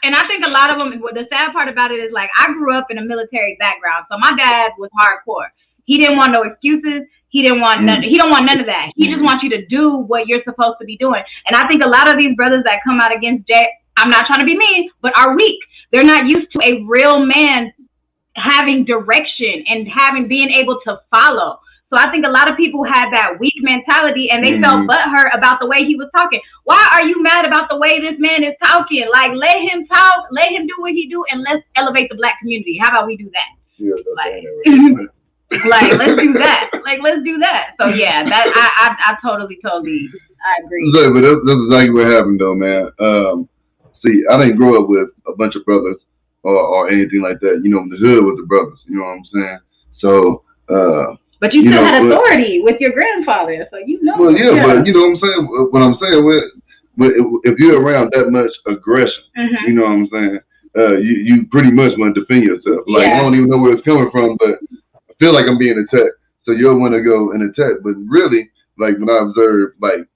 and I think a lot of them, the sad part about it is like, I grew up in a military background. So my dad was hardcore. He didn't want no excuses. He didn't want none. He don't want none of that. He just wants you to do what you're supposed to be doing. And I think a lot of these brothers that come out against Jay, I'm not trying to be mean, but are weak. They're not used to a real man having direction and being able to follow. So I think a lot of people had that weak mentality and they felt butthurt about the way he was talking. Why are you mad about the way this man is talking? Like, let him talk, let him do what he do, and let's elevate the Black community. How about we do that? Yeah, like let's do that. Like, let's do that. So yeah, that I totally I agree. So, but that's exactly what happened though, man. See, I didn't grow up with a bunch of brothers or anything like that. You know, in the hood with the brothers. You know what I'm saying? So. But you still had authority with your grandfather, so you know. Well, yeah, but you know what I'm saying. What I'm saying, if you're around that much aggression, you know what I'm saying. You pretty much want to defend yourself. Like I don't even know where it's coming from, but I feel like I'm being attacked. So you'll want to go and attack. But really, like when I observe like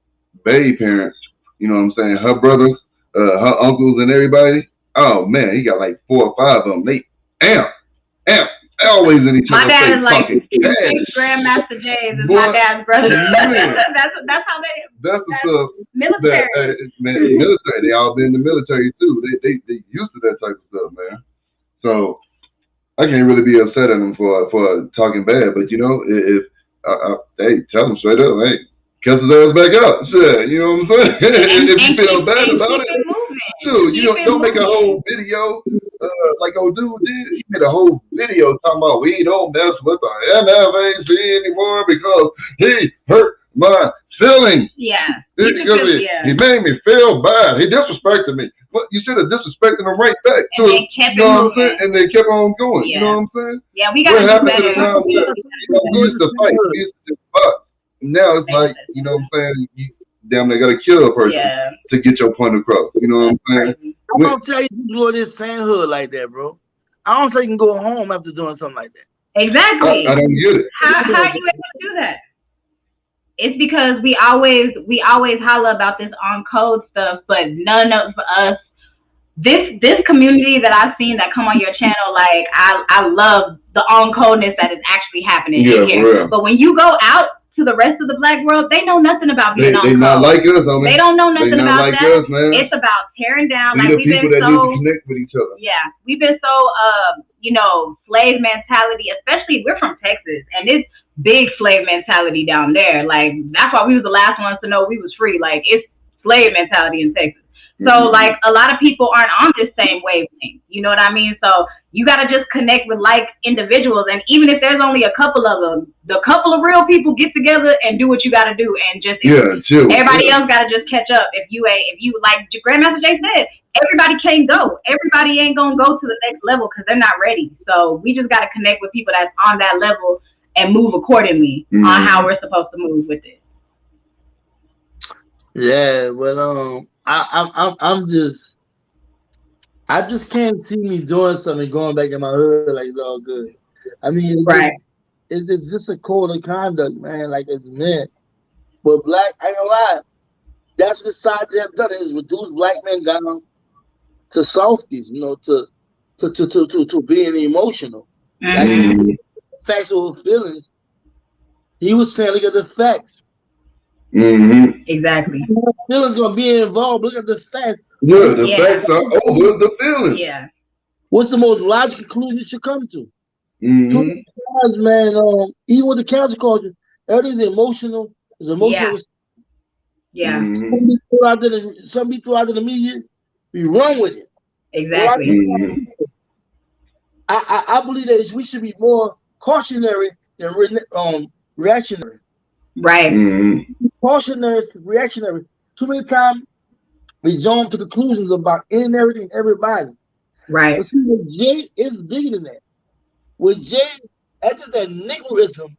Bae's parents, you know what I'm saying, her brothers, her uncles, and everybody. Oh man, he got like 4 or 5 of them. They amp. Always in each other's face. My dad is like Grandmaster James is my dad's brother. That's how they. That's the stuff. Military. Military. They all been in the military too. They used to that type of stuff, man. So I can't really be upset at them for talking bad. But you know, if hey, tell them straight up, hey, cuss his ass back up. Shit, you know what I'm saying? If you feel bad about it, dude, you don't make a whole video. Like old dude did, he made a whole video talking about we don't mess with the NFAC anymore because he hurt my feelings. Yeah. He made me feel bad. He disrespected me. Well, you should have disrespected him right back. And they kept you know what I'm saying? And they kept on going. Yeah. You know what I'm saying? Yeah, we got to do better. We used to fight. We used to fight. Now it's like, you know what I'm saying? Damn, they gotta kill a person to get your point across. You know what I'm saying? I don't say you can go to this same hood like that, bro. I don't say you can go home after doing something like that. Exactly. I don't get it. How are you able to do that? It's because we always holler about this on code stuff, but none of us. This community that I've seen that come on your channel, like I love the on codeness that is actually happening here. But when you go out to the rest of the Black world, they know nothing about being on code. They not like us, homie. They don't know nothing about like that. Us, man. It's about tearing down. Like we've been so need to connect with each other. Yeah, we've been so slave mentality. Especially we're from Texas, and it's big slave mentality down there. Like that's why we was the last ones to know we was free. Like it's slave mentality in Texas. So like a lot of people aren't on this same wavelength. You know what I mean? So you got to just connect with like individuals. And even if there's only a couple of them, the couple of real people get together and do what you got to do. And just, everybody else got to just catch up. If you like Grandmaster Jay said, everybody can't go. Everybody ain't going to go to the next level because they're not ready. So we just got to connect with people that's on that level and move accordingly on how we're supposed to move with it. Yeah, well, I just can't see me doing something going back in my hood like it's all good. I mean, it's just a code of conduct, man. Like it's men, but Black, I ain't gonna lie, that's the side they have done is reduce Black men down to softies, you know, to being emotional. Like facts over feelings. He was saying, look at the facts. Exactly. Feelings gonna be involved. Look at the facts. Yeah, the facts are over the feelings. Yeah. What's the most logical conclusion you should come to? Because, man, even with the cancel culture, everything's emotional. It's emotional. Yeah. Some be thrown out in the media. We run with it. Exactly. I believe that we should be more cautionary than reactionary. Right. Mm-hmm. Cautionary, reactionary. Too many times we jump to conclusions about any and everything, everybody. Right. But see, with Jay, it's bigger than that. With Jay, that's just that niggerism.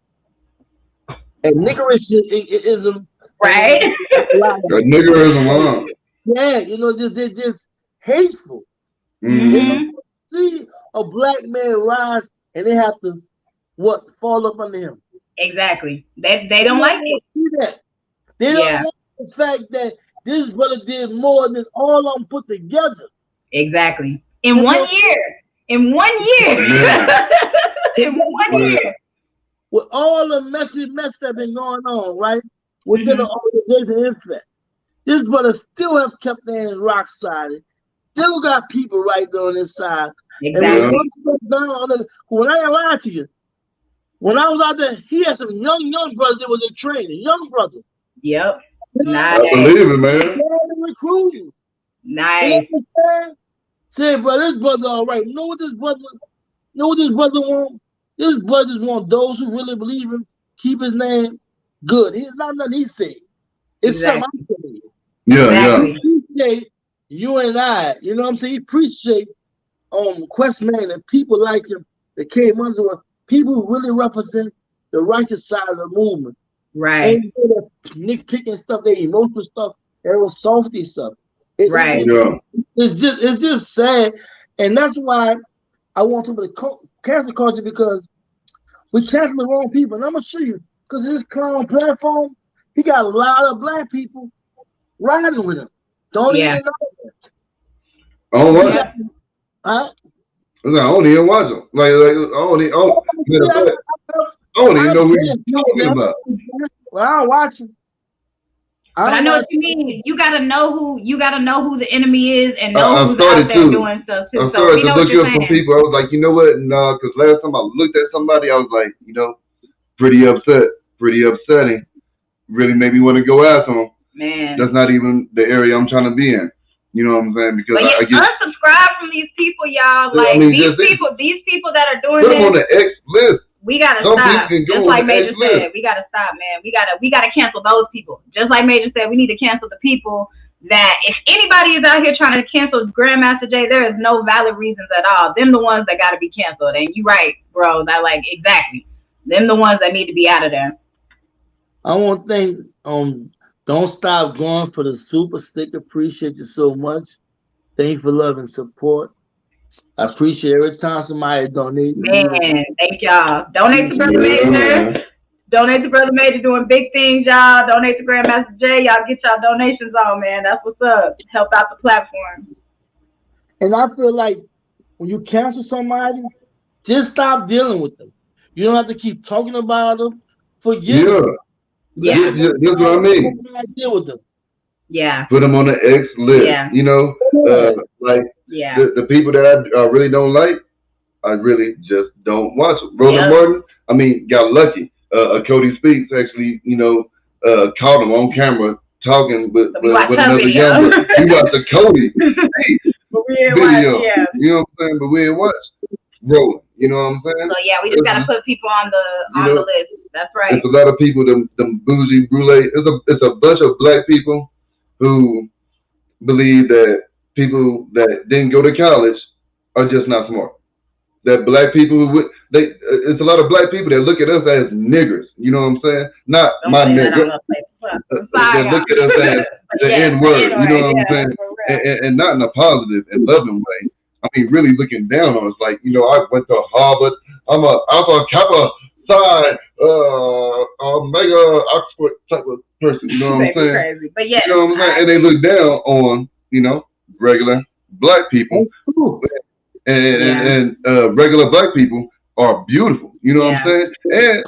And niggerism. Right. That niggerism on. Yeah, they're just hateful. Mm-hmm. They don't see a black man rise and they have to fall up under him. Exactly. They don't like it. See that. They don't want the fact that this brother did more than all of them put together. Exactly. In 1 year. In 1 year. Yeah. In 1 year. With all the mess that been going on, right? Within the organization, NFAC. This brother still have kept their hands rock solid. Still got people right there on his side. Exactly. And when I lied to you, when I was out there, he had some young brothers that was in training. Young brothers. Yep. Nice. I believe it, man. Recruiting. Nice. Say, bro, this brother all right. Know what this brother want? This brothers want those who really believe him, keep his name good. It's not nothing he said. It's something I'm telling you. Yeah. He appreciate you and I, you know what I'm saying? He appreciate Questman and people like him that came under us. People who really represent the righteous side of the movement. Right. Ain't that nitpicking stuff, that emotional stuff, that was softy stuff. Right. It's just sad. And that's why I want to cancel culture, because we cancel the wrong people. And I'm gonna show you, because this clown platform, he got a lot of black people riding with him. Don't even know that. Oh what? Huh? I don't even watch them. I don't even know what you're talking about. Well, I don't watch him. But I know what you mean. You gotta know who the enemy is and know who's out there doing stuff too. I started to look up some people. I was like, you know what? No, because last time I looked at somebody, I was like, pretty upsetting. Really made me want to go after them. Man, that's not even the area I'm trying to be in. You know what I'm saying? Because I get unsubscribe from these people, y'all. Like these people that are doing put this. them on the X list. We gotta stop. Just like Major said, we gotta stop, man. We gotta cancel those people. Just like Major said, we need to cancel the people that if anybody is out here trying to cancel Grandmaster Jay, there is no valid reasons at all. Them the ones that gotta be canceled. And you right, bro. That exactly. Them the ones that need to be out of there. I want to thank Don't Stop Going for the super sticker. Appreciate you so much. Thank you for love and support. I appreciate every time somebody donate. Man, thank y'all. Donate to Brother Major. Donate to Brother Major doing big things, y'all. Donate to Grandmaster Jay. Y'all get y'all donations on, man. That's what's up. Help out the platform. And I feel like when you cancel somebody, just stop dealing with them. You don't have to keep talking about them. Forget them. Yeah. That's what I mean. Deal with them. Yeah. Put them on the X list. Yeah. The people that I really don't like, I really just don't watch them. Roland Martin, I mean, got lucky. Cody Speaks actually, caught him on camera talking with another young man. We watched the Cody video. You know what I'm saying? But we ain't watched Roland. You know what I'm saying? So yeah, we just gotta put people on the list. That's right. It's a lot of people, them bougie brulee. It's a bunch of black people who believe that people that didn't go to college are just not smart. That black people, it's a lot of black people that look at us as niggers. You know what I'm saying? Not my nigger. They look at us as the N-word. You know what I'm saying? And not in a positive and loving way. I mean, really looking down on us. Like, I went to Harvard. I'm a Alpha Kappa Psi, Omega Oxford type of person. You know what I'm saying? Crazy. But yeah, you know what I'm saying? And they look down on, regular black people. And regular black people are beautiful. You know what I'm saying? And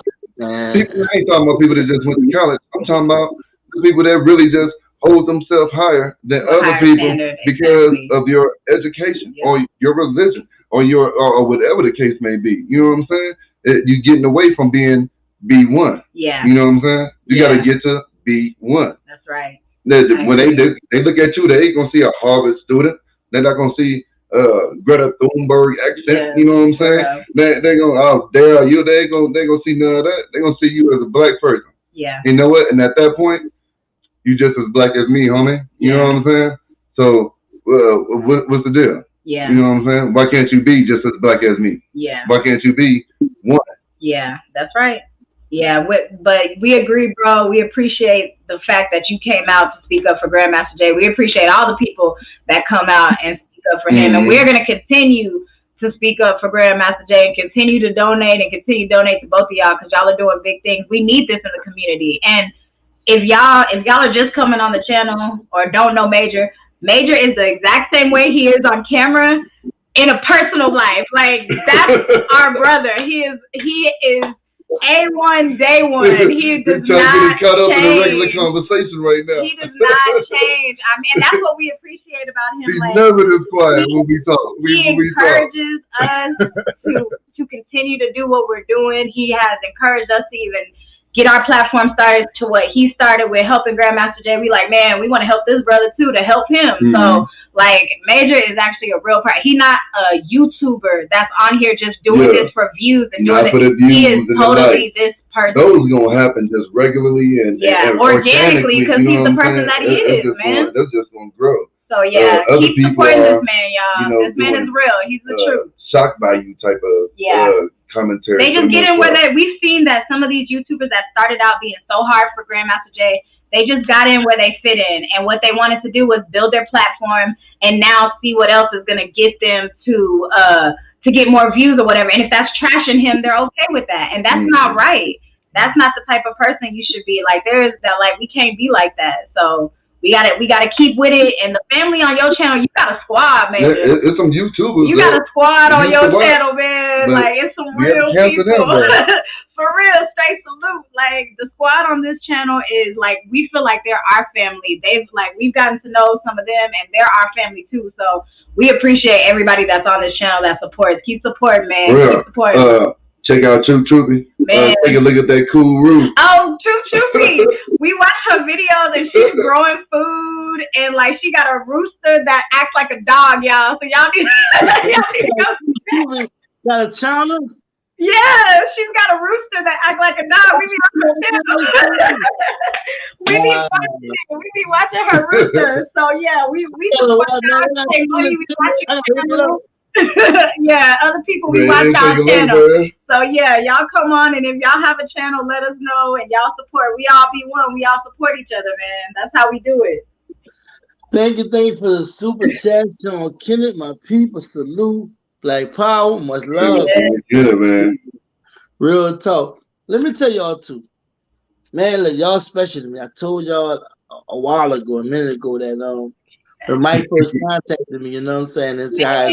people, I ain't talking about people that just went to college. I'm talking about the people that really just hold themselves higher than other people because of your education or your religion or or whatever the case may be. You know what I'm saying? You're getting away from being B1. Yeah. You know what I'm saying? You got to get to B1. That's right. When they look at you, they ain't gonna see a Harvard student. They're not gonna see Greta Thunberg accent. Yeah. You know what I'm saying? They gonna dare you. They gonna see none of that. They gonna see you as a black person. Yeah. You know what? And at that point, you just as black as me, homie. You know what I'm saying? So what's the deal? Yeah. You know what I'm saying? Why can't you be just as black as me? Yeah. Why can't you be one? Yeah, that's right. Yeah, but we agree, bro. We appreciate the fact that you came out to speak up for Grandmaster Jay. We appreciate all the people that come out and speak up for him. And we're going to continue to speak up for Grandmaster Jay and continue to donate to both of y'all because y'all are doing big things. We need this in the community. And if y'all are just coming on the channel or don't know Major is the exact same way he is on camera in a personal life. Like, that's our brother. He is A1 day one. He does not caught up change. in a regular conversation right now. He does not change. I mean, and that's what we appreciate about him. He's like, never this quiet when we talk. He encourages us to continue to do what we're doing. He has encouraged us to even get our platform started to what he started with helping Grandmaster Jay. We like, man, we want to help this brother too to help him. So like Major is actually a real part. He's not a YouTuber that's on here just doing this for views and doing it. He is totally this person. Those gonna happen just regularly and organically because he's the person that he is, man. That's just gonna grow. So yeah, keep supporting this man, y'all. This man is real. He's the truth. Shock value type of commentary. They just get in where we've seen that some of these YouTubers that started out being so hard for Grandmaster Jay, they just got in where they fit in, and what they wanted to do was build their platform and now see what else is gonna get them to get more views or whatever. And if that's trashing him, they're okay with that, and that's not right. That's not the type of person you should be. Like we can't be like that. So we gotta keep with it. And the family on your channel, you got a squad, man. It's some YouTubers. You got a squad on your channel, man. Like, it's some real people. For real, straight salute. Like, the squad on this channel is like, we feel like they're our family. We've gotten to know some of them, and they're our family too. So we appreciate everybody that's on this channel that supports. Keep supporting, man. Keep supporting. Check out Troopy. Take a look at that cool roof. Oh, Troopy. We watch her videos and she's growing food and like she got a rooster that acts like a dog, y'all. So y'all need to go see that. Got a channel? Yeah, she's got a rooster that acts like a dog. We be watching her rooster. So yeah, we watch her. Yeah, other people we watch our channel. So yeah, y'all come on, and if y'all have a channel, let us know, and y'all support. We all be one. We all support each other, man. That's how we do it. Thank you for the super chat, John Kenneth. My people, salute. Black power, much love. Good, man. Real talk. Let me tell y'all too, man. Look, y'all special to me. I told y'all a while ago, a minute ago, that when Mike first contacted me, you know what I'm saying? It's how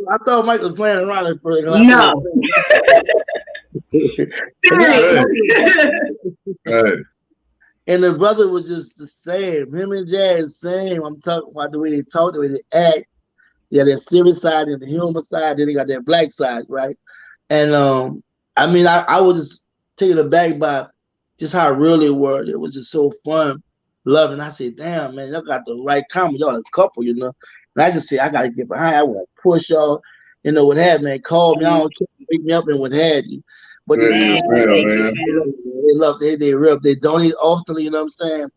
I thought Mike was playing around at first. No. And the brother was just the same. Him and Jay the same. I'm talking about the way they talk, the way they act. They got that serious side and the humor side. Then they got that black side, right? And I mean, I was just taken aback by just how real they were. It was just so fun. Loving. I said, damn, man, y'all got the right comedy. Y'all a couple, you know. And I just say, I gotta get behind. I want to push y'all, you know, what have, man. Call me, I don't care, pick me up and what have you. But they love, they real. They donate often, you know what I'm saying?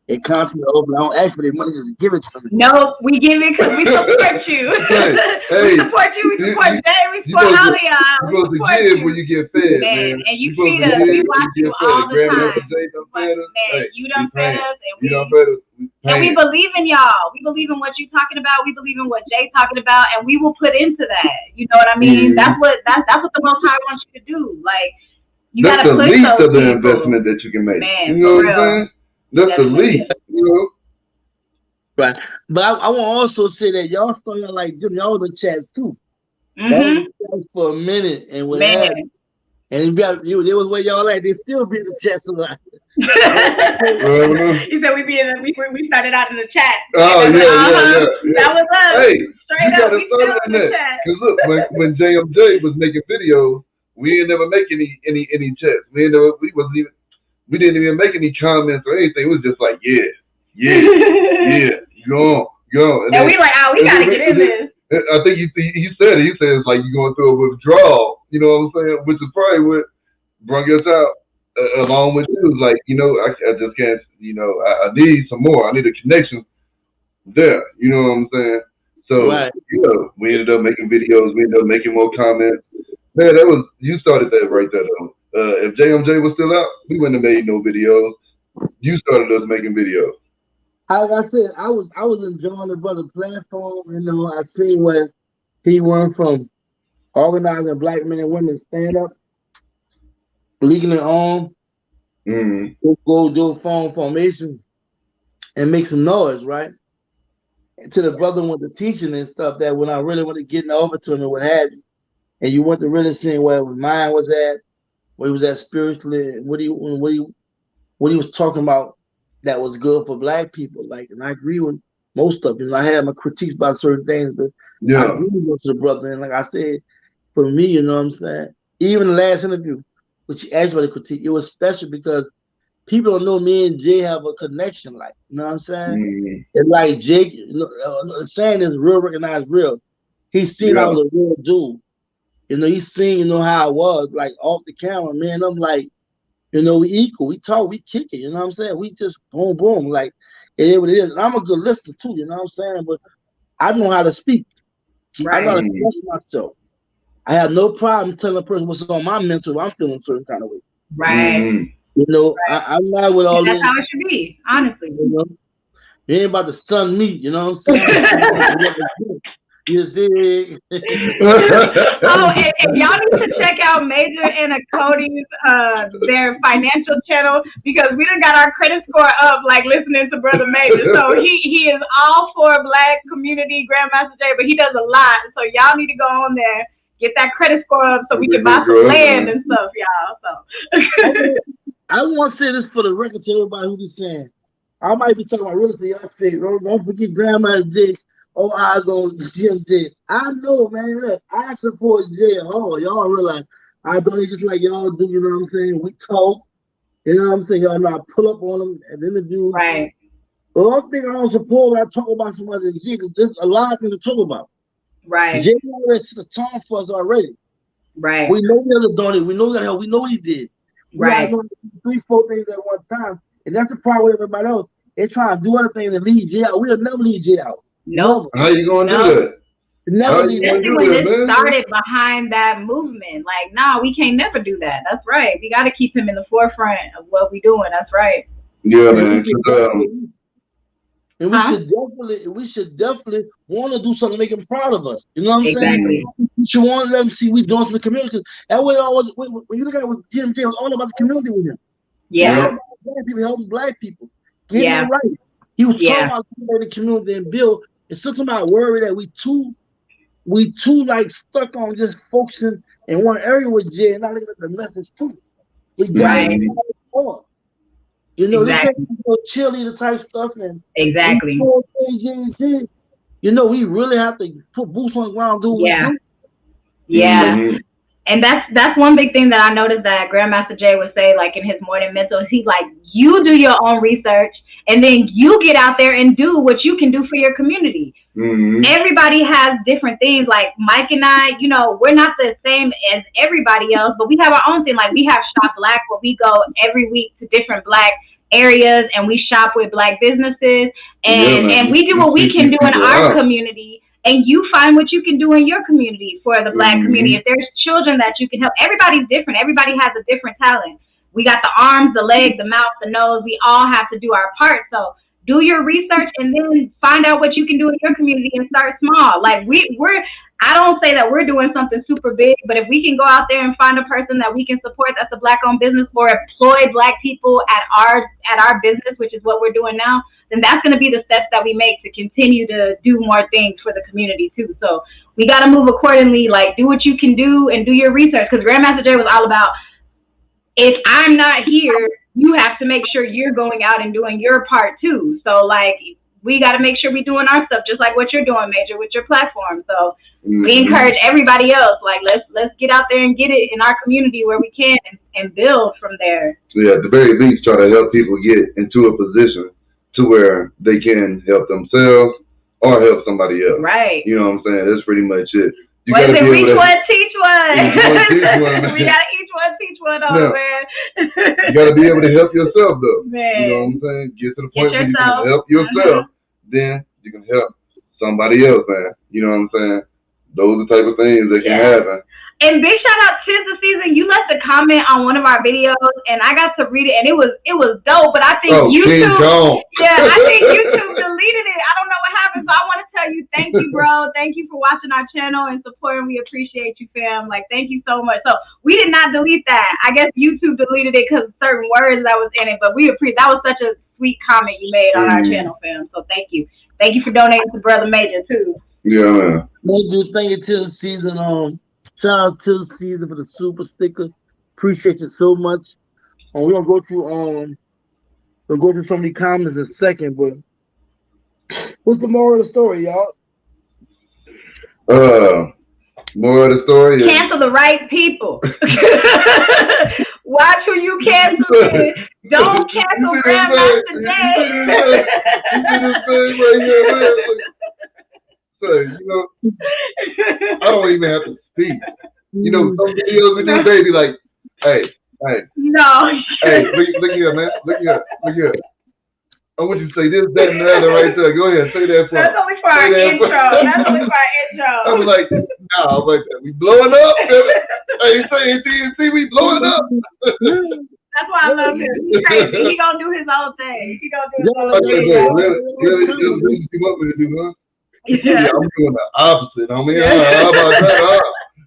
They constantly open. I don't ask for their money, just give it to me. No, we give it because we support you. We support you. We support Jay. We support all of y'all. You're supposed to give when you get fed, man. And you feed us. We watch you all the time. Man, you done fed us, and we believe in y'all. We believe in what you're talking about. We believe in what Jay's talking about, and we will put into that. You know what I mean? That's what the Most High wants you to do. Like, you gotta push those people. That's the least of the investment that you can make. Man, you know what I'm saying? That's the least, you know. Right, but I want to also say that y'all started like y'all the chat too. For a minute and what happened. And there was where y'all at. They still be in the chat a lot. He said we started out in the chat. Oh yeah. That was us. Hey, straight up. We still in the chat. Cause look, when JMJ was making videos, we didn't ever make any chats. We didn't even make any comments or anything. It was just like, yeah. go. And we like, oh, we gotta get in this. I think he said it. He said it's like you going through a withdrawal. You know what I'm saying? Which is probably what brought us out along with you. Like, you know, I just can't. You know, I need some more. I need a connection there. You know what I'm saying? So, Right. you know, we ended up making videos. We ended up making more comments. Man, you started that right there, though. If JMJ was still out, we wouldn't have made no videos. You started us making videos. Like I said, I was enjoying the brother platform. You know, I seen where he went from organizing black men and women stand up, legally on, go do phone formation and make some noise, right? And to the brother with the teaching and stuff that when I really want to get over to him and what have you, and you want to really see where his mind was at, where he was at spiritually, what he was talking about that was good for black people. Like, and I agree with most of it. You know, I had my critiques about certain things, but I agree with most of the brother. And like I said, for me, you know what I'm saying? Even the last interview, which you asked about the critique, it was special because people don't know me and Jay have a connection, like, you know what I'm saying? And like Jake, saying is real, recognized real. He's seen I was a real dude. You know, he's seen, you know, how I was, like, off the camera, man. I'm like, you know, we equal, we talk, we kick it, you know what I'm saying? We just boom, boom, like, it is what it is. And I'm a good listener too, you know what I'm saying? But I know how to speak. Right. I know how to express myself. I have no problem telling a person what's on my mental. I'm feeling a certain kind of way. Right. You know, I'm not with all that's this. That's how it should be, honestly. You know, you ain't about to sun me, you know what I'm saying? Yes, dig. Oh, and y'all need to check out Major and Cody's their financial channel because we done got our credit score up like listening to Brother Major. So he is all for Black community, Grandmaster Jay, but he does a lot. So y'all need to go on there, get that credit score up so we can buy some land and stuff, y'all. So I want to say this for the record to everybody who be saying, I might be talking about real estate. I say, don't forget Grandma's Jay. Oh, eyes on GMJ. I know, man. Look, I support Jay hard. Y'all realize I don't just like y'all do. You know what I'm saying? We talk. You know what I'm saying? Y'all know I pull up on them at the interview. Right. The only thing I don't support when I talk about somebody is Jay, because there's a lot of things to talk about. Right. Jay already set the tone for us already. Right. We know the other donate. We know that hell. We know what he did. Right. We know 3-4 things at one time, and that's the problem with everybody else. They're trying to do other things and leave Jay out. We'll never leave Jay out. No. How you gonna do that? Never Especially when it started behind that movement. Like, nah, we can't never do that. That's right. We got to keep him in the forefront of what we're doing. That's right. Yeah, man. And we should definitely want to do something to make him proud of us. You know what I'm saying? We should want to let him see we doing some community. That way, when you look at it with Jim J, it was all about the community with him. Yeah. Black people helping black people. Getting it right. He was talking about the community and build. It's something about worry that we too like stuck on just focusing in one area with Jay and not looking at the message too. We got it all. You know, this ain't cheerleader type stuff and exactly. You know, we really have to put boots on the ground, do what we do. Yeah. Mm-hmm. And that's one big thing that I noticed that Grandmaster Jay would say, like in his morning mental, he's like, you do your own research and then you get out there and do what you can do for your community. Mm-hmm. Everybody has different things. Like Mike and I, you know, we're not the same as everybody else, but we have our own thing. Like we have Shop Black where we go every week to different Black areas and we shop with Black businesses and we do what we can do in our community. And you find what you can do in your community for the Black community. If there's children that you can help, everybody's different. Everybody has a different talent. We got the arms, the legs, the mouth, the nose. We all have to do our part. So do your research and then find out what you can do in your community and start small. Like I don't say that we're doing something super big, but if we can go out there and find a person that we can support that's a Black-owned business or employ Black people at our business, which is what we're doing now, then that's going to be the steps that we make to continue to do more things for the community too. So we got to move accordingly, like do what you can do and do your research. Because Grandmaster Jay was all about, if I'm not here, you have to make sure you're going out and doing your part too. So like, we got to make sure we're doing our stuff, just like what you're doing, Major, with your platform. So we encourage everybody else, like, let's get out there and get it in our community where we can and build from there. Yeah, at the very least, try to help people get into a position to where they can help themselves or help somebody else. Right. You know what I'm saying? That's pretty much it. You What is gotta it? be able Reach to one, teach one. teach one, man. We gotta each one, teach one, man. You gotta be able to help yourself though. Man. You know what I'm saying? Get to the point where you yourself. can help yourself, then you can help somebody else, man. You know what I'm saying? Those are the type of things that can happen. And big shout out to the season. You left a comment on one of our videos, and I got to read it, and it was dope. But I think YouTube, I think YouTube deleted it. I don't know what happened, so I want to tell you, thank you, bro. Thank you for watching our channel and supporting. We appreciate you, fam. Like, thank you so much. So we did not delete that. I guess YouTube deleted it because certain words that was in it, but we appreciate. That was such a sweet comment you made on our channel, fam. So thank you. Thank you for donating to Brother Major too. Yeah, man. Thank you to the season. Shout out to the season for the super sticker. Appreciate you so much. We're gonna go through some of the comments in a second, but what's the moral of the story, y'all? Moral of the story is cancel the right people. Watch who you cancel. Don't cancel Grandmaster Day. You know, I don't even have to speak. You know, some videos we do, baby, like, hey. No. Hey, look here, man. Look here. I want you to say this, that, and the other right there. Go ahead, say that for me. That's only for our intro. I was like, nah, like that. We blowing up, baby. Hey, see, we blowing up. That's why I love him. He's crazy. He gonna do his own thing. He gonna do his own thing. Really, you want me to do, huh? Yeah, I'm doing the opposite. I mean, how about that?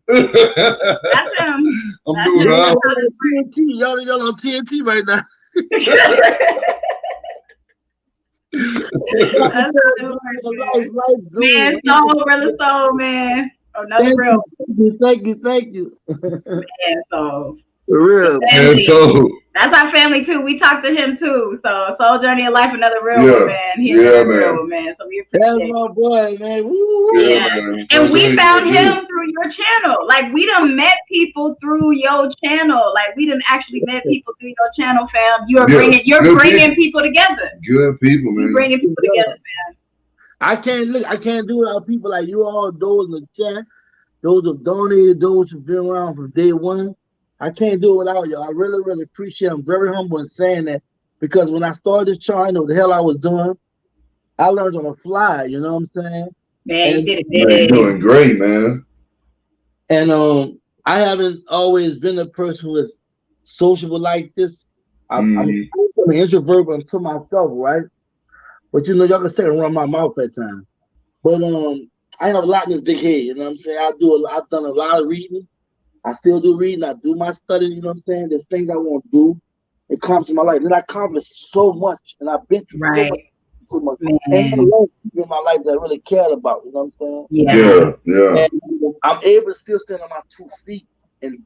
That's him. I'm doing the opposite. Y'all on TNT right now. Man, soul, brother soul, man. Another real. Thank you. Man, soul. For real. That's our family too. We talked to him too. So Soul Journey of Life, another real one, man. He's man. Real one, man. So we appreciate That's my boy, man. Woo. Man. And we found him through your channel. Like we done met people through your channel. Like we done actually met people through your channel, fam. You're bringing people together. Good people, man. You're bringing people together, man. I can't do it without people like you all, those in the chat, those who've donated, those who've been around from day one. I can't do it without y'all. I really, really appreciate it. I'm very humble in saying that because when I started this channel, I know what the hell I was doing. I learned on the fly, you know what I'm saying? Man, you did it. You're doing great, man. And I haven't always been a person who is sociable like this. I'm an introvert, but I'm to myself, right? But you know, y'all can say and run my mouth at times. But I have a lot in this big head, you know what I'm saying? I've done a lot of reading. I still do reading. I do my studying. You know what I'm saying? There's things I want to do. It comes to my life. And I accomplished so much. And I've been through so much. And there's a lot of people in my life that I really cared about. You know what I'm saying? Yeah. And I'm able to still stand on my 2 feet and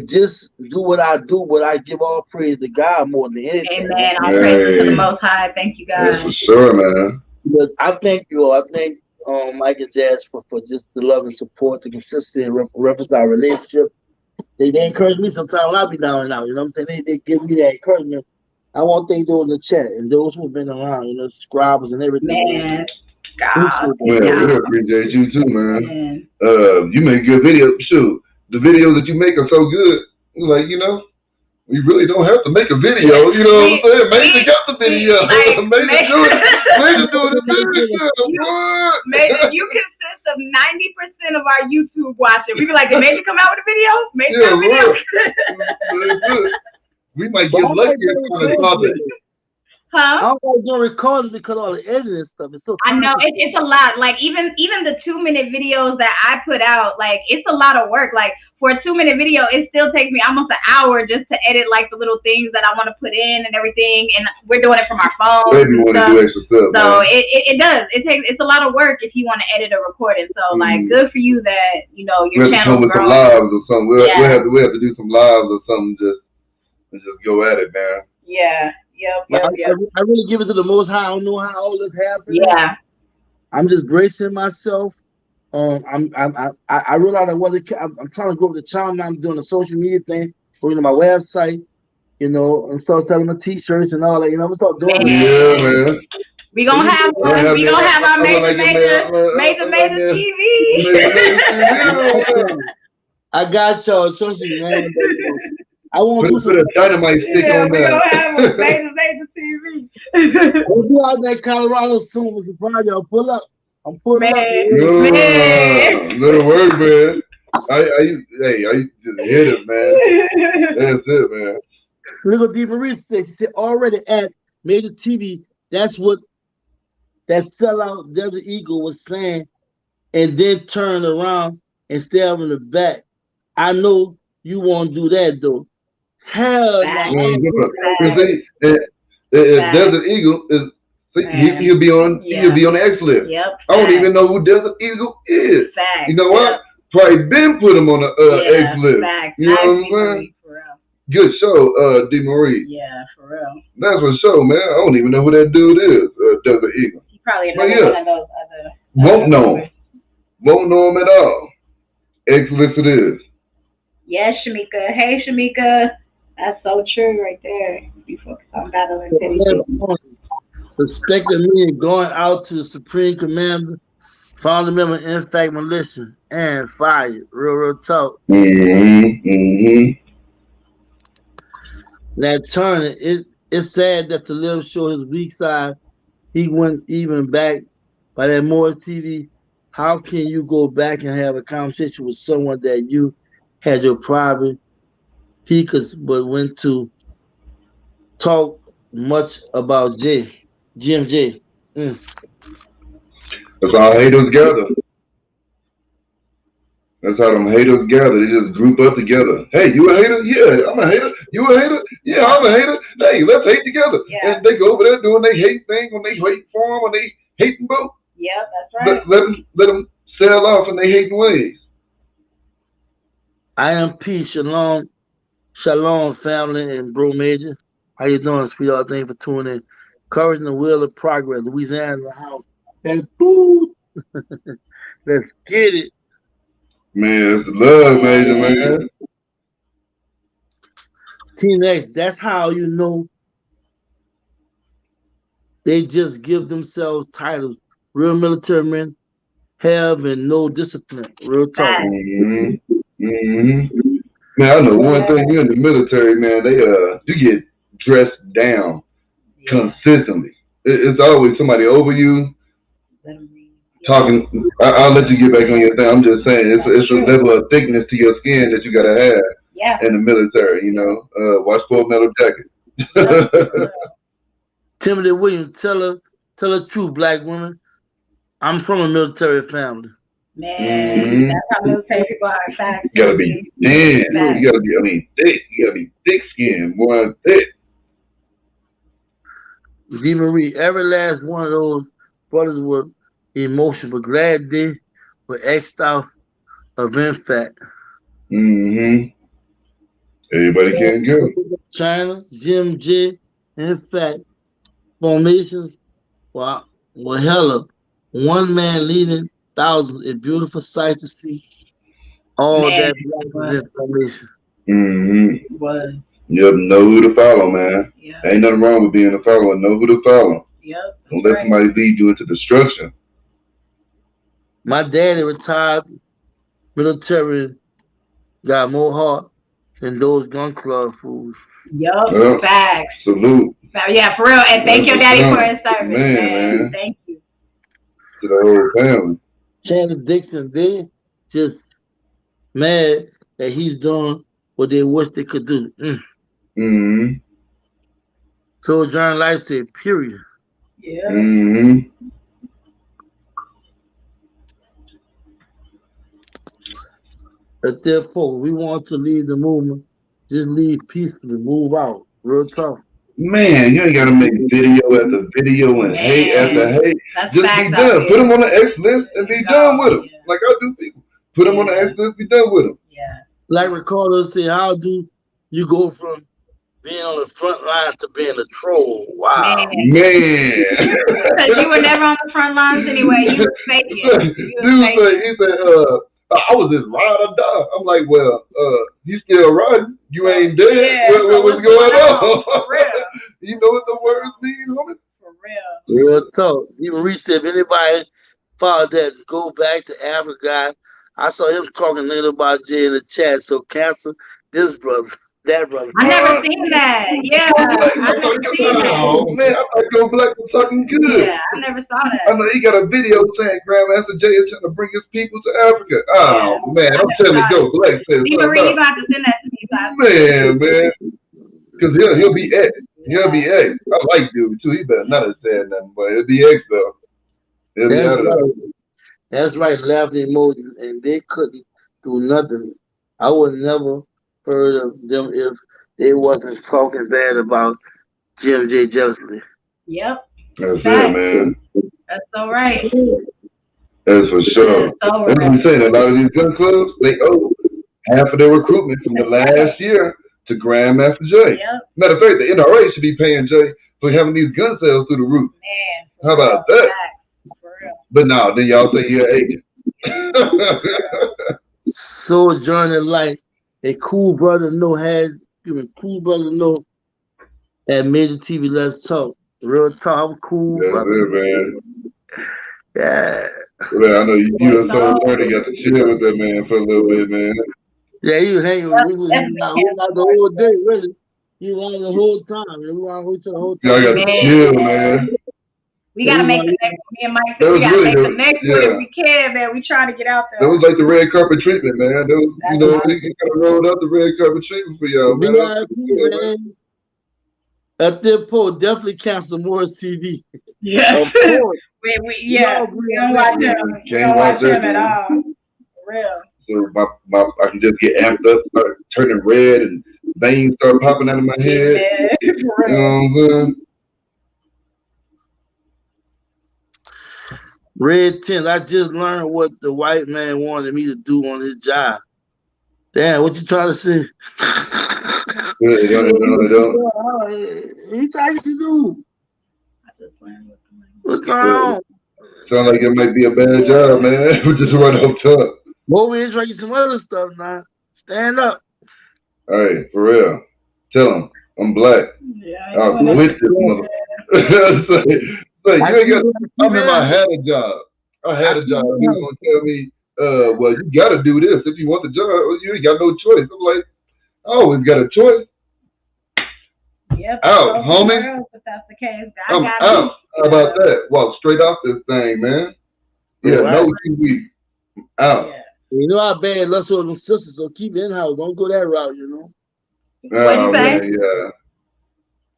just do what I do. But I give all praise to God more than anything. Amen. All praise to the Most High. Thank you, God. Yeah, for sure, man. But I thank you all. I thank Mike and Jazz for just the love and support, the consistency reference our relationship. They encourage me sometimes when I be down and out, you know what I'm saying? They give me that encouragement. I want to thank those in the chat and those who have been around, you know, subscribers and everything. Man, God. We appreciate you too, man. You make good videos. Shoot, the videos that you make are so good. Like, you know, we really don't have to make a video, you know what I'm saying? Major got the video. Major do it. Major doing the video. Major, you consist of 90% of our YouTube watching. We be like, did Major come out with a video? Major got a video? We might get lucky on the topic. I don't like doing recordings because all the editing stuff is so I know it's a lot. Like even the 2-minute videos that I put out, like it's a lot of work. Like for a 2-minute video, it still takes me almost an hour just to edit like the little things that I want to put in and everything. And we're doing it from our phones. Maybe want to do extra stuff. So it does. It's a lot of work if you want to edit or record it. So like good for you that you know your channel with some lives or something. We'll have to do some lives or something just go at it, man. Yeah. Yep. I really give it to the Most High. I don't know how all this happened. Yeah. I'm just bracing myself. I realize I'm trying to grow the channel. Now I'm doing the social media thing, going to my website, you know, and start selling my t-shirts and all that. You know, I'm gonna start doing man. We gonna have one. We gonna have our major TV. I got y'all. Trust me, man. I want to put a dynamite stick on we that. gonna have a major TV. We'll be out there in Colorado soon. Mr. Friday, I'll pull up. I'm pulling up. Little work, man. I used to just hit it, man. That's it, man. Little D. Marie said, she said, already at Major TV, that's what that sellout Desert Eagle was saying, and then turned around and stabbed in the back. I know you won't do that, though. Hell no. Desert Eagle is he'll be on the X list. Yep. I don't even know who Desert Eagle is. Fact. You know what? Probably been put him on the X list. Fact. You know what I'm saying? Good show, D. Marie. Yeah, for real. That's for sure, man. I don't even know who that dude is, Desert Eagle. He probably one of those other. Won't know him. Won't know him at all. X list it is. Yes, Shamika. Hey, Shamika. That's so true right there. Be focused on battling petty. Respected me going out to the Supreme Commander, founder member, NFAC militia, and fired. Real talk. That turning, it's sad that to live show his weak side. He went even back by that MajorTv. How can you go back and have a conversation with someone that you had your private peakers, but went to talk much about GMJ? That's how haters gather. That's how them haters gather. They just group up together. Hey, you a hater? Yeah, I'm a hater. You a hater? Yeah, I'm a hater. Hey, let's hate together. Yeah. And they go over there doing their hate thing when they hate for them, when they hating both. Yeah, that's right. Let them sell off in their hating ways. I am peace, shalom, family, and bro Major. How you doing, sweetheart? Thank you for tuning in. Courage and the will of progress. Louisiana in the house. And food. Let's get it. Man, it's love, Major, man. T-Nex, that's how you know they just give themselves titles. Real military men have and no discipline. Real talk. Man, I know one thing. You're in the military, man. You get dressed down consistently. It's always somebody over you talking. I'll let you get back on your thing. I'm just saying, it's a level of thickness to your skin that you gotta have in the military. You know, watch Full Metal Jacket. Timothy Williams, tell the truth, black women. I'm from a military family. Man, that's how military people are. Facts. You gotta be thick. You gotta be thick skin, more thick. D. Marie, every last one of those brothers were emotional, but glad they were X'd out of NFAC. Everybody can't go. China, GMJ, NFAC formations were hella. One man leading thousands. A beautiful sight to see. All that black information. Yep, know who to follow, man. Yep. Ain't nothing wrong with being a follower. Know who to follow. Yep. Don't let somebody lead you into destruction. My daddy retired military, got more heart than those gun club fools. Yup, facts. Salute. Yeah, for real. And thank your daddy for his service, man. Thank you. To the whole family. Shannon Dixon, they just mad that he's doing what they wish they could do. So John Light said, period. Yeah. But therefore, we want to leave the movement. Just leave peacefully, move out. Real talk. Man, you ain't gotta make video after video and hate after hate. Just be done. Put them on the X list and be done with them. Like I do people. Put them on the X list, be done with them. Like Ricardo said, how do you go from being on the front lines to being a troll? Wow. Man. Because you were never on the front lines anyway. You was faking. He said, I was just ride or die. I'm like, well, you still riding. You ain't dead. What's going on? For real. You know what the words mean, homie? For real. Real talk. Even Reese said, if anybody followed that, go back to Africa guy. I saw him talking little about Jay in the chat. So cancel this brother, that brother. I never seen that. Yeah, I never seen that. Oh man, I thought Joe Black was talking good. Yeah, I never saw I that. know he got a video saying Grandmaster Jay is trying to bring his people to Africa. Oh man, I'm telling Joe Black says He really about to send that to me. man. Because he'll be X. He'll be X. I like dude too. He better not have said nothing, but it'll be X though. He'll be out of there. That's right, laughing emoji, and they couldn't do nothing. I would never heard of them if they wasn't talking bad about Jim J. Justly. Yep. That's it, man. That's so right. That's for sure. That's so That's what I'm saying. A lot of these gun clubs, they owe half of their recruitment from the last year to Grandmaster Jay. Yep. Matter of fact, the NRA should be paying Jay for having these gun sales through the roof. Man. How about that? For real. But no, then y'all say you're an agent. Sojourner like a cool brother know had at MajorTv Let's Talk. Real talk, I'm cool. That's brother. it, man. Yeah. Well, I know you and Sojourner got to chill with that man for a little bit, man. Yeah, you hanging with me out the whole day, really. You on the whole time. You on the whole time. Y'all got to chill, man. We gotta make the next one. Me and Mike That said we was gotta really make the good. next one if we can, man. We trying to get out That there. was like the red carpet treatment, man. That was, you know, he kind of rolled out the red carpet treatment for y'all, man. Man. At this point, definitely cancel Morris TV. Yeah. Of course. we don't watch them. We don't watch them at all. For real. So I can just get amped up, start turning red, and veins start popping out of my head. Yeah, for You real. know what I'm saying? Red Tint, I just learned what the white man wanted me to do on his job. Damn, what you trying to say? Yeah, He trying to do? What's going on? Sounds like it might be a bad job, man. We just run off top. Go over and try to get some other stuff now. Stand up. All right, for real. Tell him I'm black. Yeah, I'm with this mother. I remember I had a job. He was gonna tell me, well, you gotta do this if you want the job. You ain't got no choice. I'm like, I always got a choice. Yep. Out, homie. If that's the case, I'm out. How about that? Walk straight off this thing, man. Yeah, Right. no 2 weeks. Out. Yeah. You know how bad lust with them sisters, so keep it in house. Don't go that route, you know. What'd you say? Man,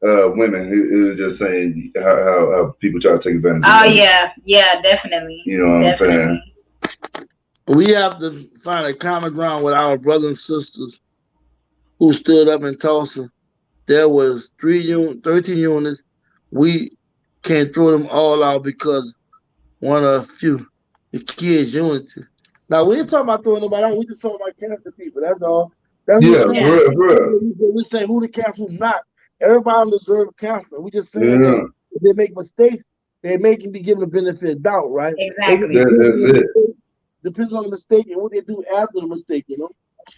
yeah. Women, he was just saying how people try to take advantage Oh of them. yeah, definitely. You know what I'm saying? We have to find a common ground with our brothers and sisters who stood up in Tulsa. There was 13 units. We can't throw them all out because one of a few. The kids' unity. Now we ain't talking about throwing nobody out. We just talking about cancer people. That's all. That's Yeah, what for real. we say who the cancer, who not. Everybody deserves cancer. We just saying Yeah. that if they make mistakes, they make them be given the benefit of doubt, right? Exactly. That's it. Depends on the mistake and what they do after the mistake, you know.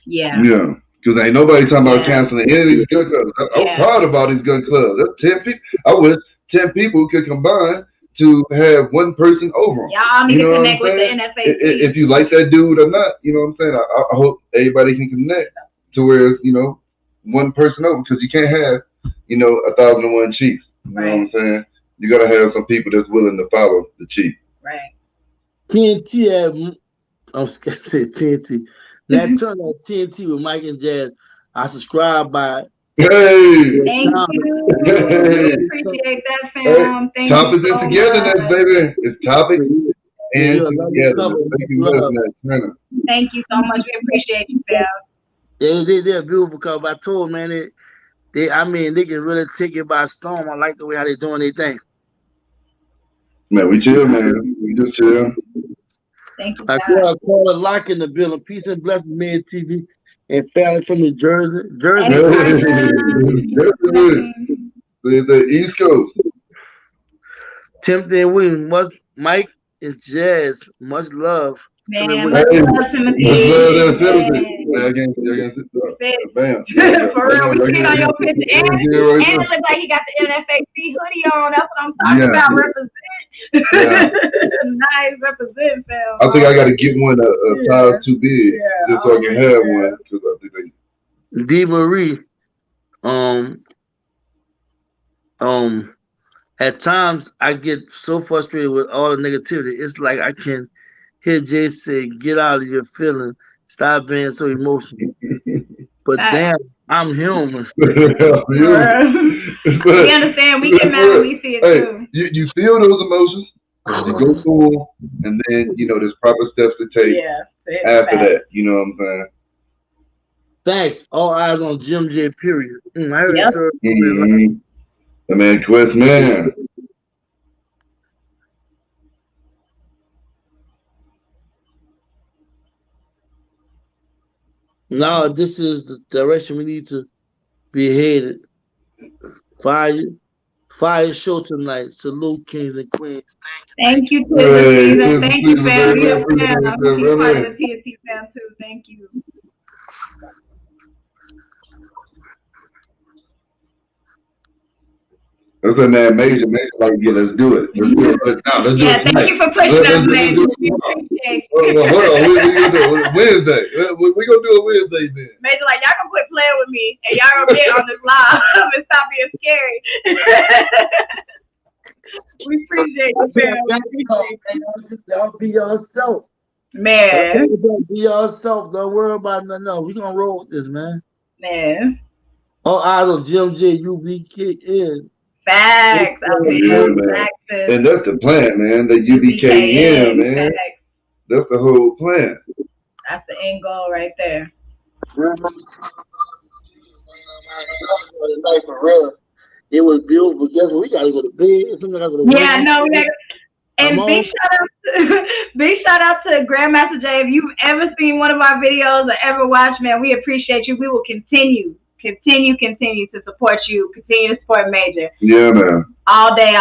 Yeah. Yeah. Because ain't nobody talking about Yeah. canceling any of these gun clubs. I'm Yeah. proud about these gun clubs. That's 10 people. I wish 10 people could combine to have one person over them. Y'all need You know to what connect I'm with the saying? NFAC. If you like that dude or not, you know what I'm saying? I hope everybody can connect to where, you know, one person over. Because you can't have, you know, 1,001 chiefs. You know what I'm saying? You got to have some people that's willing to follow the chief. Right. TNT had, I'm scared to say TNT. That turn on TNT with Mike and Jazz. I subscribe by. Hey! Thank Tom. you. Hey. Appreciate that, fam. Thank Topic you and so togetherness, much. baby. It's topic and Yeah, togetherness. Thank you, listening. Thank you so much. We appreciate you, fam. They're beautiful couple. I told man they can really take it by storm. I like the way how they doing their thing. Man, we chill, man. We just chill. Thank you, I guys. call a lock in the building. Peace and blessings, MajorTv and family from New Jersey. Jersey. The East Coast. Timothy and William, Mike and Jazz, much love. Man, Timothy much Williams. love, Timothy. Much love, Timothy. against bam. For real, we see it on your picture. And it looks like he got the NFAC hoodie on. That's what I'm talking about. Represent. Nice, represent, fam. I think I got to get one a size too big just so I can have one. Cause I think D. Marie, at times I get so frustrated with all the negativity. It's like I can hear Jay say, "Get out of your feelings. Stop being so emotional." But damn, I'm human. We understand. We get mad when we see it too. You feel those emotions, you go through them, and then there's proper steps to take after that. You know what I'm saying? Thanks. All eyes on Jim J. Period. I heard it, The man, Quest Man. Now this is the direction we need to be headed. Fire show tonight. Salute kings and queens. Thank you, Tiffany. Thank you, fam. Yes, fam. I'm going to be part of the TNT fam too. Thank you. That's in that major, like, let's do it. Let's do it. Let's do it. Thank you for pushing us, Major. We appreciate it. Hold on, we gonna do it Wednesday. We gonna do it Wednesday then. Major, like, y'all gonna quit playing with me, and y'all gonna get on this live and stop being scary. We appreciate you, fam. Y'all be yourself. Man. Be yourself. Don't worry about nothing else. We gonna roll with this, man. Man. All eyes on Jim J. UBKN. Facts. And that's the plan, man. The UBKN, man. Facts. That's the whole plan. That's the end goal right there. For real. It was beautiful. Guess what? We gotta go to bed. Yeah, no, and big shout out to Grandmaster Jay. If you've ever seen one of our videos or ever watched, man, we appreciate you. We will continue to support you, continue to support Major. Yeah, man. All day.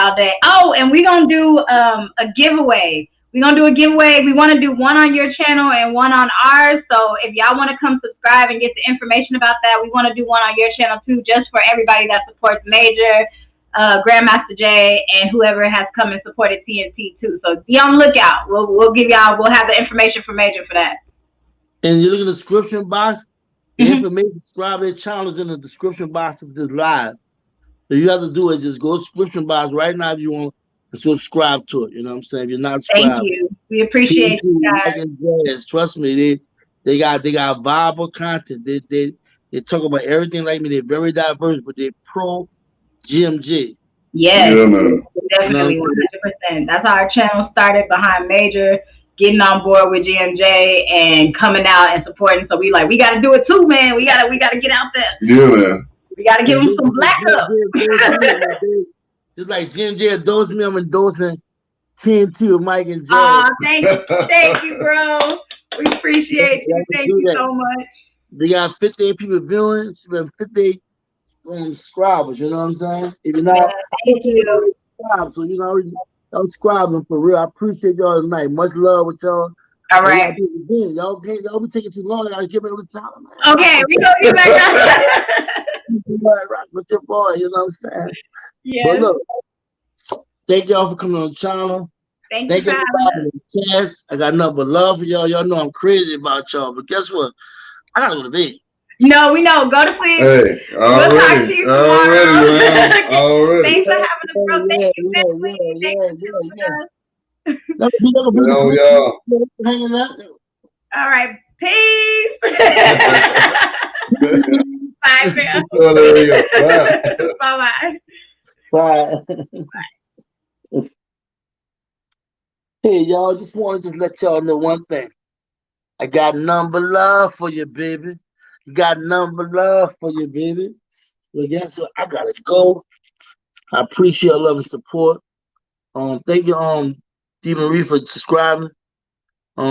Oh, and we're going to do a giveaway. We're going to do a giveaway. We want to do one on your channel and one on ours. So if y'all want to come subscribe and get the information about that, we want to do one on your channel too, just for everybody that supports Major, Grandmaster Jay, and whoever has come and supported TNT too. So be on the lookout. We'll have the information for Major for that. And you look in the description box. The information, subscribe to their channel is in the description box of this live. So you have to do it. Just go to the description box right now if you want to subscribe to it. You know what I'm saying? If you're not subscribed. Thank you. We appreciate you guys. Trust me, they got viable content. They talk about everything like me. They're very diverse, but they're pro GMG. Yes, definitely 100%. That's how our channel started, behind Major getting on board with GMJ and coming out and supporting. So we got to do it too, man. We gotta get out there. Yeah, man. We gotta give them some black up. Just like GMJ endorsed me, I'm endorsing TNT with Mike and Jay. Thank you, bro. We appreciate you. Thank you so much. They got 58 people viewing. 58 subscribers. You know what I'm saying? If you're not, subscribe. So I'm subscribing for real. I appreciate y'all tonight. Much love with y'all. All right. Y'all be taking too long. I gotta get back with the time. Okay, we gonna get back rock with your boy. You know what I'm saying? Yeah. But look, thank y'all for coming on the channel. Thank you for having us. I got nothing but love for y'all. Y'all know I'm crazy about y'all. But guess what? I gotta go to bed. No, we know. Go to sleep. Hey, we'll talk to you tomorrow. Already. Thanks for having us, bro. Thank you, family. Hanging out. All right. Peace. Bye, man. Oh, there you go. Bye. Bye. Hey, y'all, just wanted to let y'all know one thing. I got nothing but love for you, baby. Got nothing but love for you, baby. Well, guess what? I gotta go. I appreciate your love and support. Thank you, D. Marie, for subscribing. To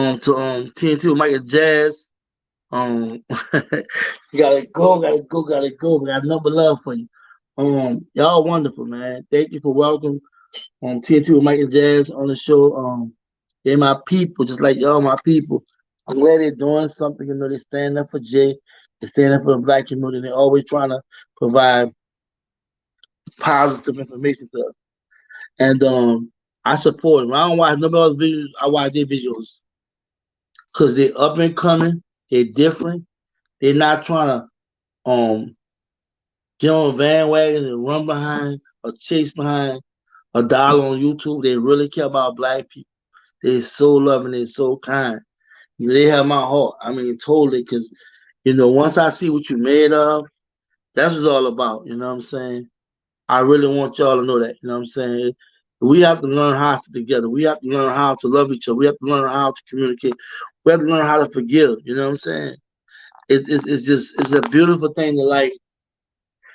TNT with Mike and Jazz. Gotta go. We got nothing but love for you. Y'all wonderful, man. Thank you for welcoming TNT with Mike and Jazz on the show. They're my people, just like y'all my people. I'm glad they're doing something. They stand up for Jay, they stand up for the black community. They're always trying to provide positive information to us. And I support them. I don't watch nobody else's videos. I watch their videos because they're up and coming. They're different. They're not trying to get on a bandwagon and run behind or chase behind a dollar on YouTube. They really care about black people. They're so loving. They're so kind. They have my heart. I mean, totally. Because once I see what you made of, that's what it's all about. You know what I'm saying? I really want y'all to know that. You know what I'm saying? We have to learn how to together. We have to learn how to love each other. We have to learn how to communicate. We have to learn how to forgive. You know what I'm saying? It's a beautiful thing to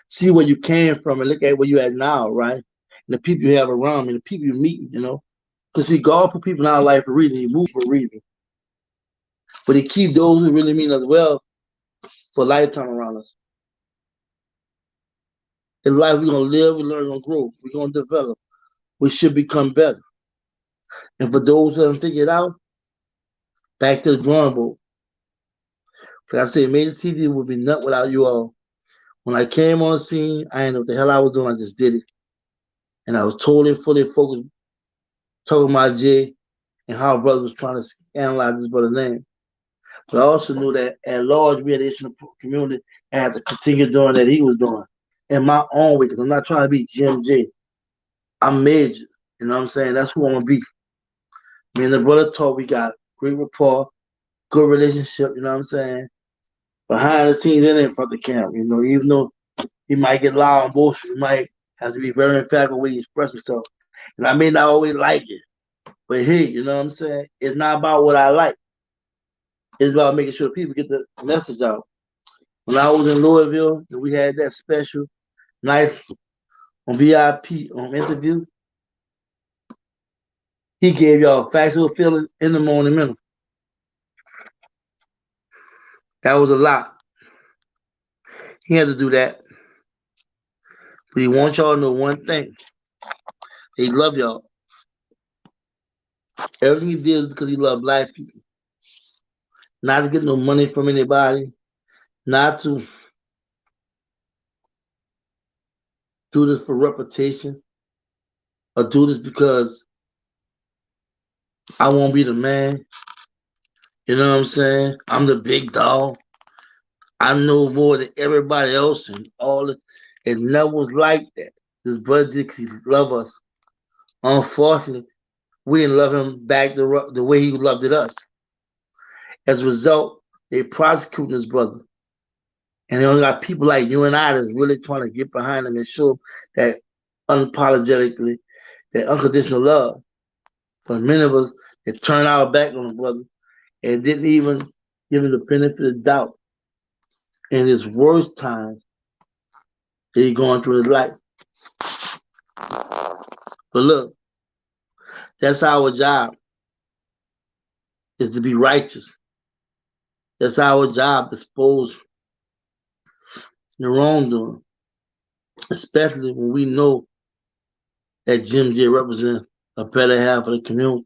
see where you came from and look at where you at now, right? And the people you have around and the people you meet, Because see, God put people in our life for a reason. He moves for a reason. But he keep those who really mean us well for a lifetime around us. In life, we're going to live, we learn, we're going to grow, we're going to develop. We should become better. And for those who haven't figured it out, back to the drawing board. Like I said, MajorTv would be nothing without you all. When I came on the scene, I didn't know what the hell I was doing. I just did it. And I was totally, fully focused, talking about Jay and how brother was trying to analyze this brother's name. But I also knew that at large, we had an issue in the community and had to continue doing that he was doing in my own way, because I'm not trying to be Jim J. I'm Major. You know what I'm saying? That's who I'm going to be. Me and the brother talk, we got great rapport, good relationship, you know what I'm saying? Behind the scenes and in front of the camera, even though he might get loud and bullshit, he might have to be very emphatic the way he express himself. And I may not always like it, but hey, you know what I'm saying? It's not about what I like. It's about making sure people get the message out. When I was in Louisville, and we had that special, nice on VIP interview, he gave y'all a factual feeling in the morning minute. That was a lot. He had to do that. But he wants y'all to know one thing. He love y'all. Everything he did is because he loved black people. Not to get no money from anybody. Not to do this for reputation. Or do this because I won't be the man. You know what I'm saying? I'm the big dog. I know more than everybody else and all it. It never was like that. This brother did because he loved us. Unfortunately, we didn't love him back the way he loved it us. As a result, they prosecuting his brother. And they only got people like you and I that's really trying to get behind him and show that unapologetically, that unconditional love. For many of us, they turned our back on the brother and didn't even give him the benefit of doubt in his worst times that he's going through his life. But look, that's our job, is to be righteous. That's our job, to expose the wrongdoing, especially when we know that Jim J represents a better half of the community.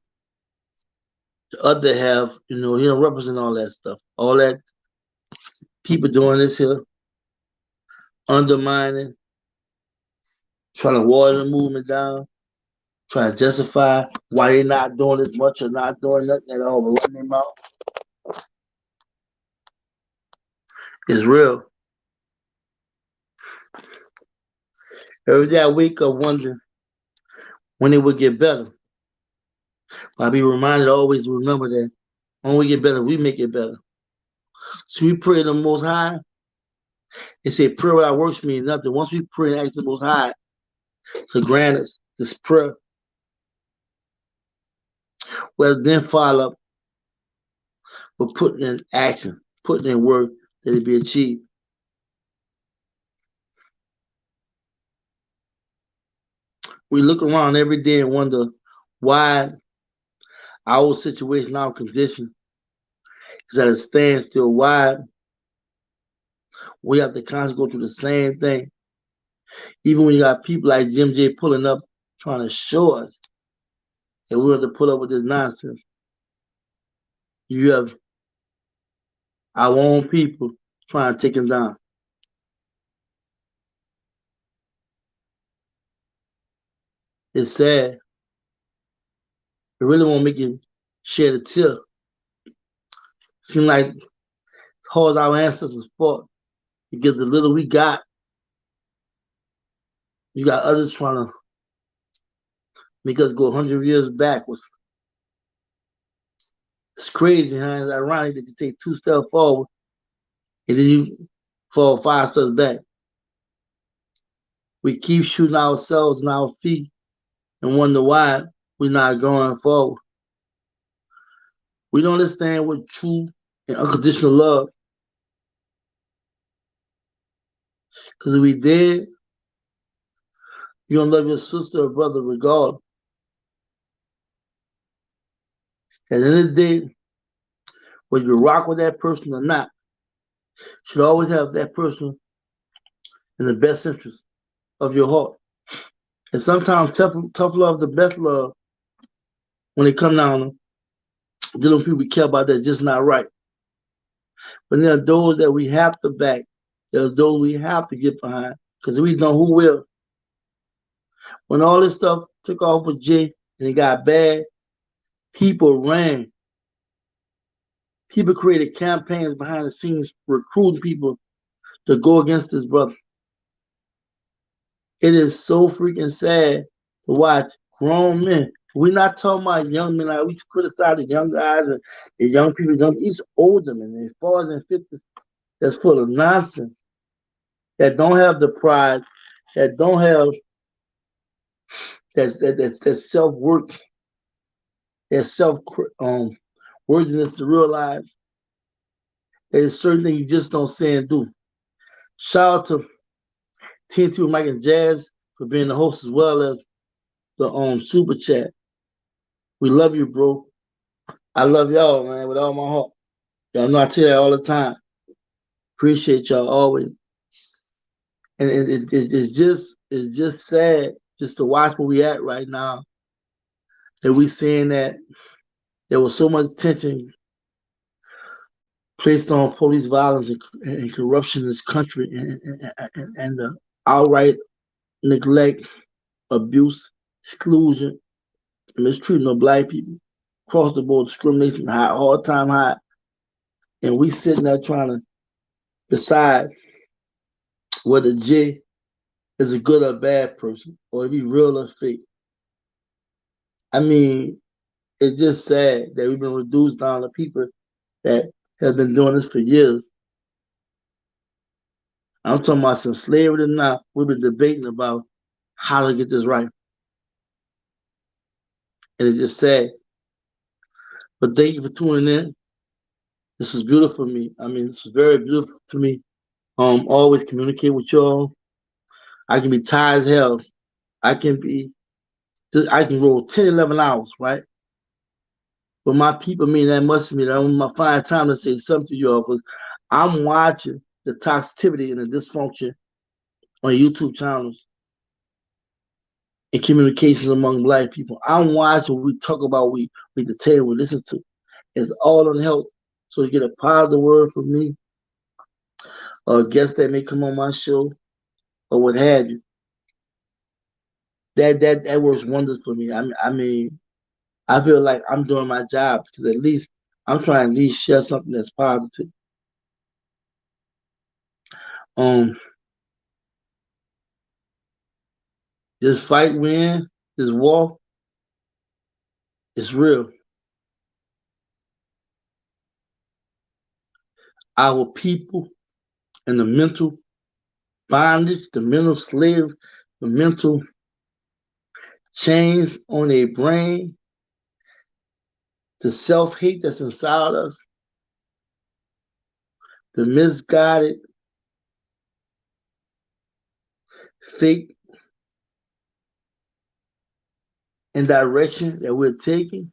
The other half, he don't represent all that stuff. All that people doing this here, undermining, trying to water the movement down, trying to justify why they're not doing as much or not doing nothing at all, but running their mouth. It's real. Every day I wake up wondering when it would get better. But I be reminded always to remember that when we get better, we make it better. So we pray to the Most High. They say prayer without works means nothing. Once we pray and ask the Most High to grant us this prayer, well, then follow up with putting in action, putting in work that it be achieved. We look around every day and wonder why our situation, our condition is at a standstill. Why we have to constantly go through the same thing. Even when you got people like Jim J pulling up, trying to show us that we have to put up with this nonsense. You have our own people trying to take him down. It's sad. It really won't make you shed a tear. Seems like as hard as our ancestors fought to get the little we got, you got others trying to make us go 100 years backwards. It's crazy, huh? It's ironic that you take 2 steps forward and then you fall 5 steps back. We keep shooting ourselves in our feet and wonder why we're not going forward. We don't understand what true and unconditional love. Because if we did, you don't love your sister or brother regardless. At the end of the day, whether you rock with that person or not, you should always have that person in the best interest of your heart. And sometimes tough love is the best love when it comes down to dealing with people we care about that's just not right. But there are those that we have to back. There are those we have to get behind because we know who will. When all this stuff took off with Jay and it got bad, people ran. People created campaigns behind the scenes recruiting people to go against this brother. It is so freaking sad to watch grown men. We're not talking about young men. Like we criticize the young guys and the young people. These older men, they're 40s and 50s, that's full of nonsense. That don't have the pride, that don't have that self-worth, that worthiness to realize there's certain things you just don't say and do. Shout out to TNT with Mike and Jazz for being the host as well as the super chat. We love you, bro. I love y'all, man, with all my heart. Y'all know I tell you all the time. Appreciate y'all always. And it's just sad just to watch where we at right now. That we seeing that there was so much attention placed on police violence and corruption in this country and the outright neglect, abuse, exclusion, mistreatment of black people, across the board discrimination high, all-time high. And we sitting there trying to decide whether Jay is a good or bad person, or if he's real or fake. I mean, it's just sad that we've been reduced down to people that have been doing this for years. I'm talking about since slavery to now, we've been debating about how to get this right. And it's just sad. But thank you for tuning in. This was beautiful for me. I mean, this was very beautiful to me. Always communicate with y'all. I can be tired as hell. I can roll 10, 11 hours, right? But my people mean that much to me that I'm gonna find time to say something to y'all because I'm watching the toxicity and the dysfunction on YouTube channels and communications among black people. I'm watching what we talk about, we the table, we listen to. It's all on health. So you get a positive word from me, or a guest that may come on my show, or what have you. That works wonders for me. I mean, I feel like I'm doing my job because at least I'm trying to at least share something that's positive. This fight we're in, this war, is real. Our people and the mental bondage, the mental slave, the mental chains on their brain, the self-hate that's inside us, the misguided, fake and direction that we're taking.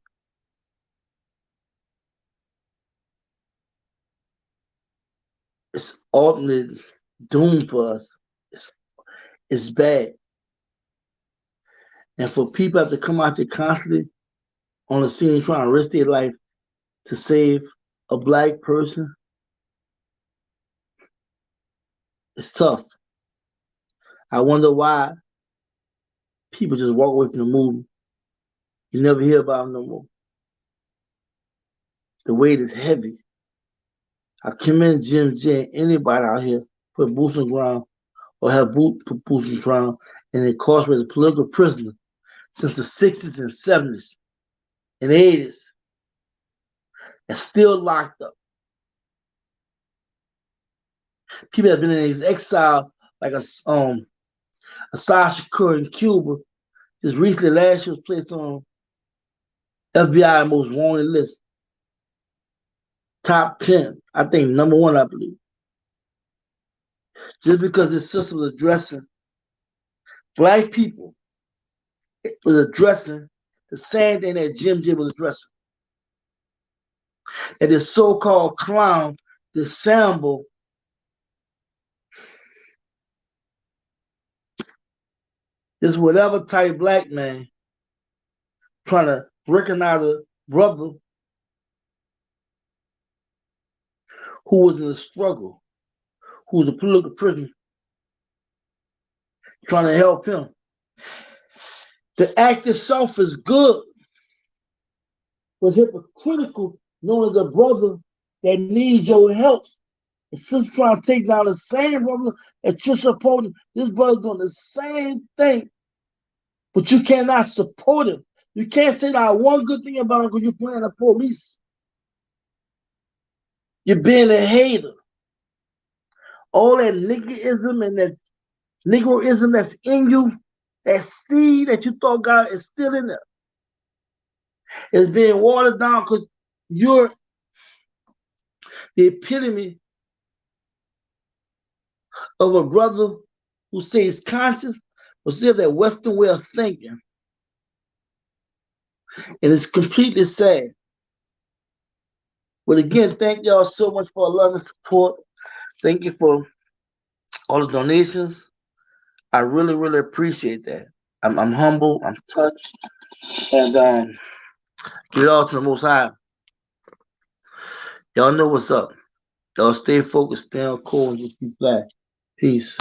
It's ultimately doomed for us. It's bad. And for people have to come out there constantly on the scene trying to risk their life to save a black person, It's tough. I wonder why people just walk away from the movie. You never hear about them no more. The weight is heavy. I commend Jim J, anybody out here put boots on the ground or have put boots on the ground and incarcerated as a political prisoner since the 60s and 70s and 80s and still locked up. People have been in exile like Assad Shakur in Cuba. Just recently, last year was placed on FBI most wanted list. Top 10. I think number 1, I believe. Just because this system was addressing black people, it was addressing the same thing that Jim J was addressing. And this so-called clown, this Sambo, this whatever type black man trying to recognize a brother who was in a struggle, who was a political prisoner, trying to help him. The act itself is good, but hypocritical, known as a brother that needs your help. And since trying to take down the same brother that you're supporting, this brother doing the same thing, but you cannot support him. You can't say not one good thing about him because you're playing the police. You're being a hater. All that niggerism and that Negroism that's in you, that seed that you thought God is still in there, is being watered down because you're the epitome of a brother who says conscious, but still that Western way of thinking. And it's completely sad. But again, thank y'all so much for a lot of support. Thank you for all the donations. I really, really appreciate that. I'm humble, I'm touched, and give it all to the Most High. Y'all know what's up. Y'all stay focused, stay on cool, and just be black. Peace.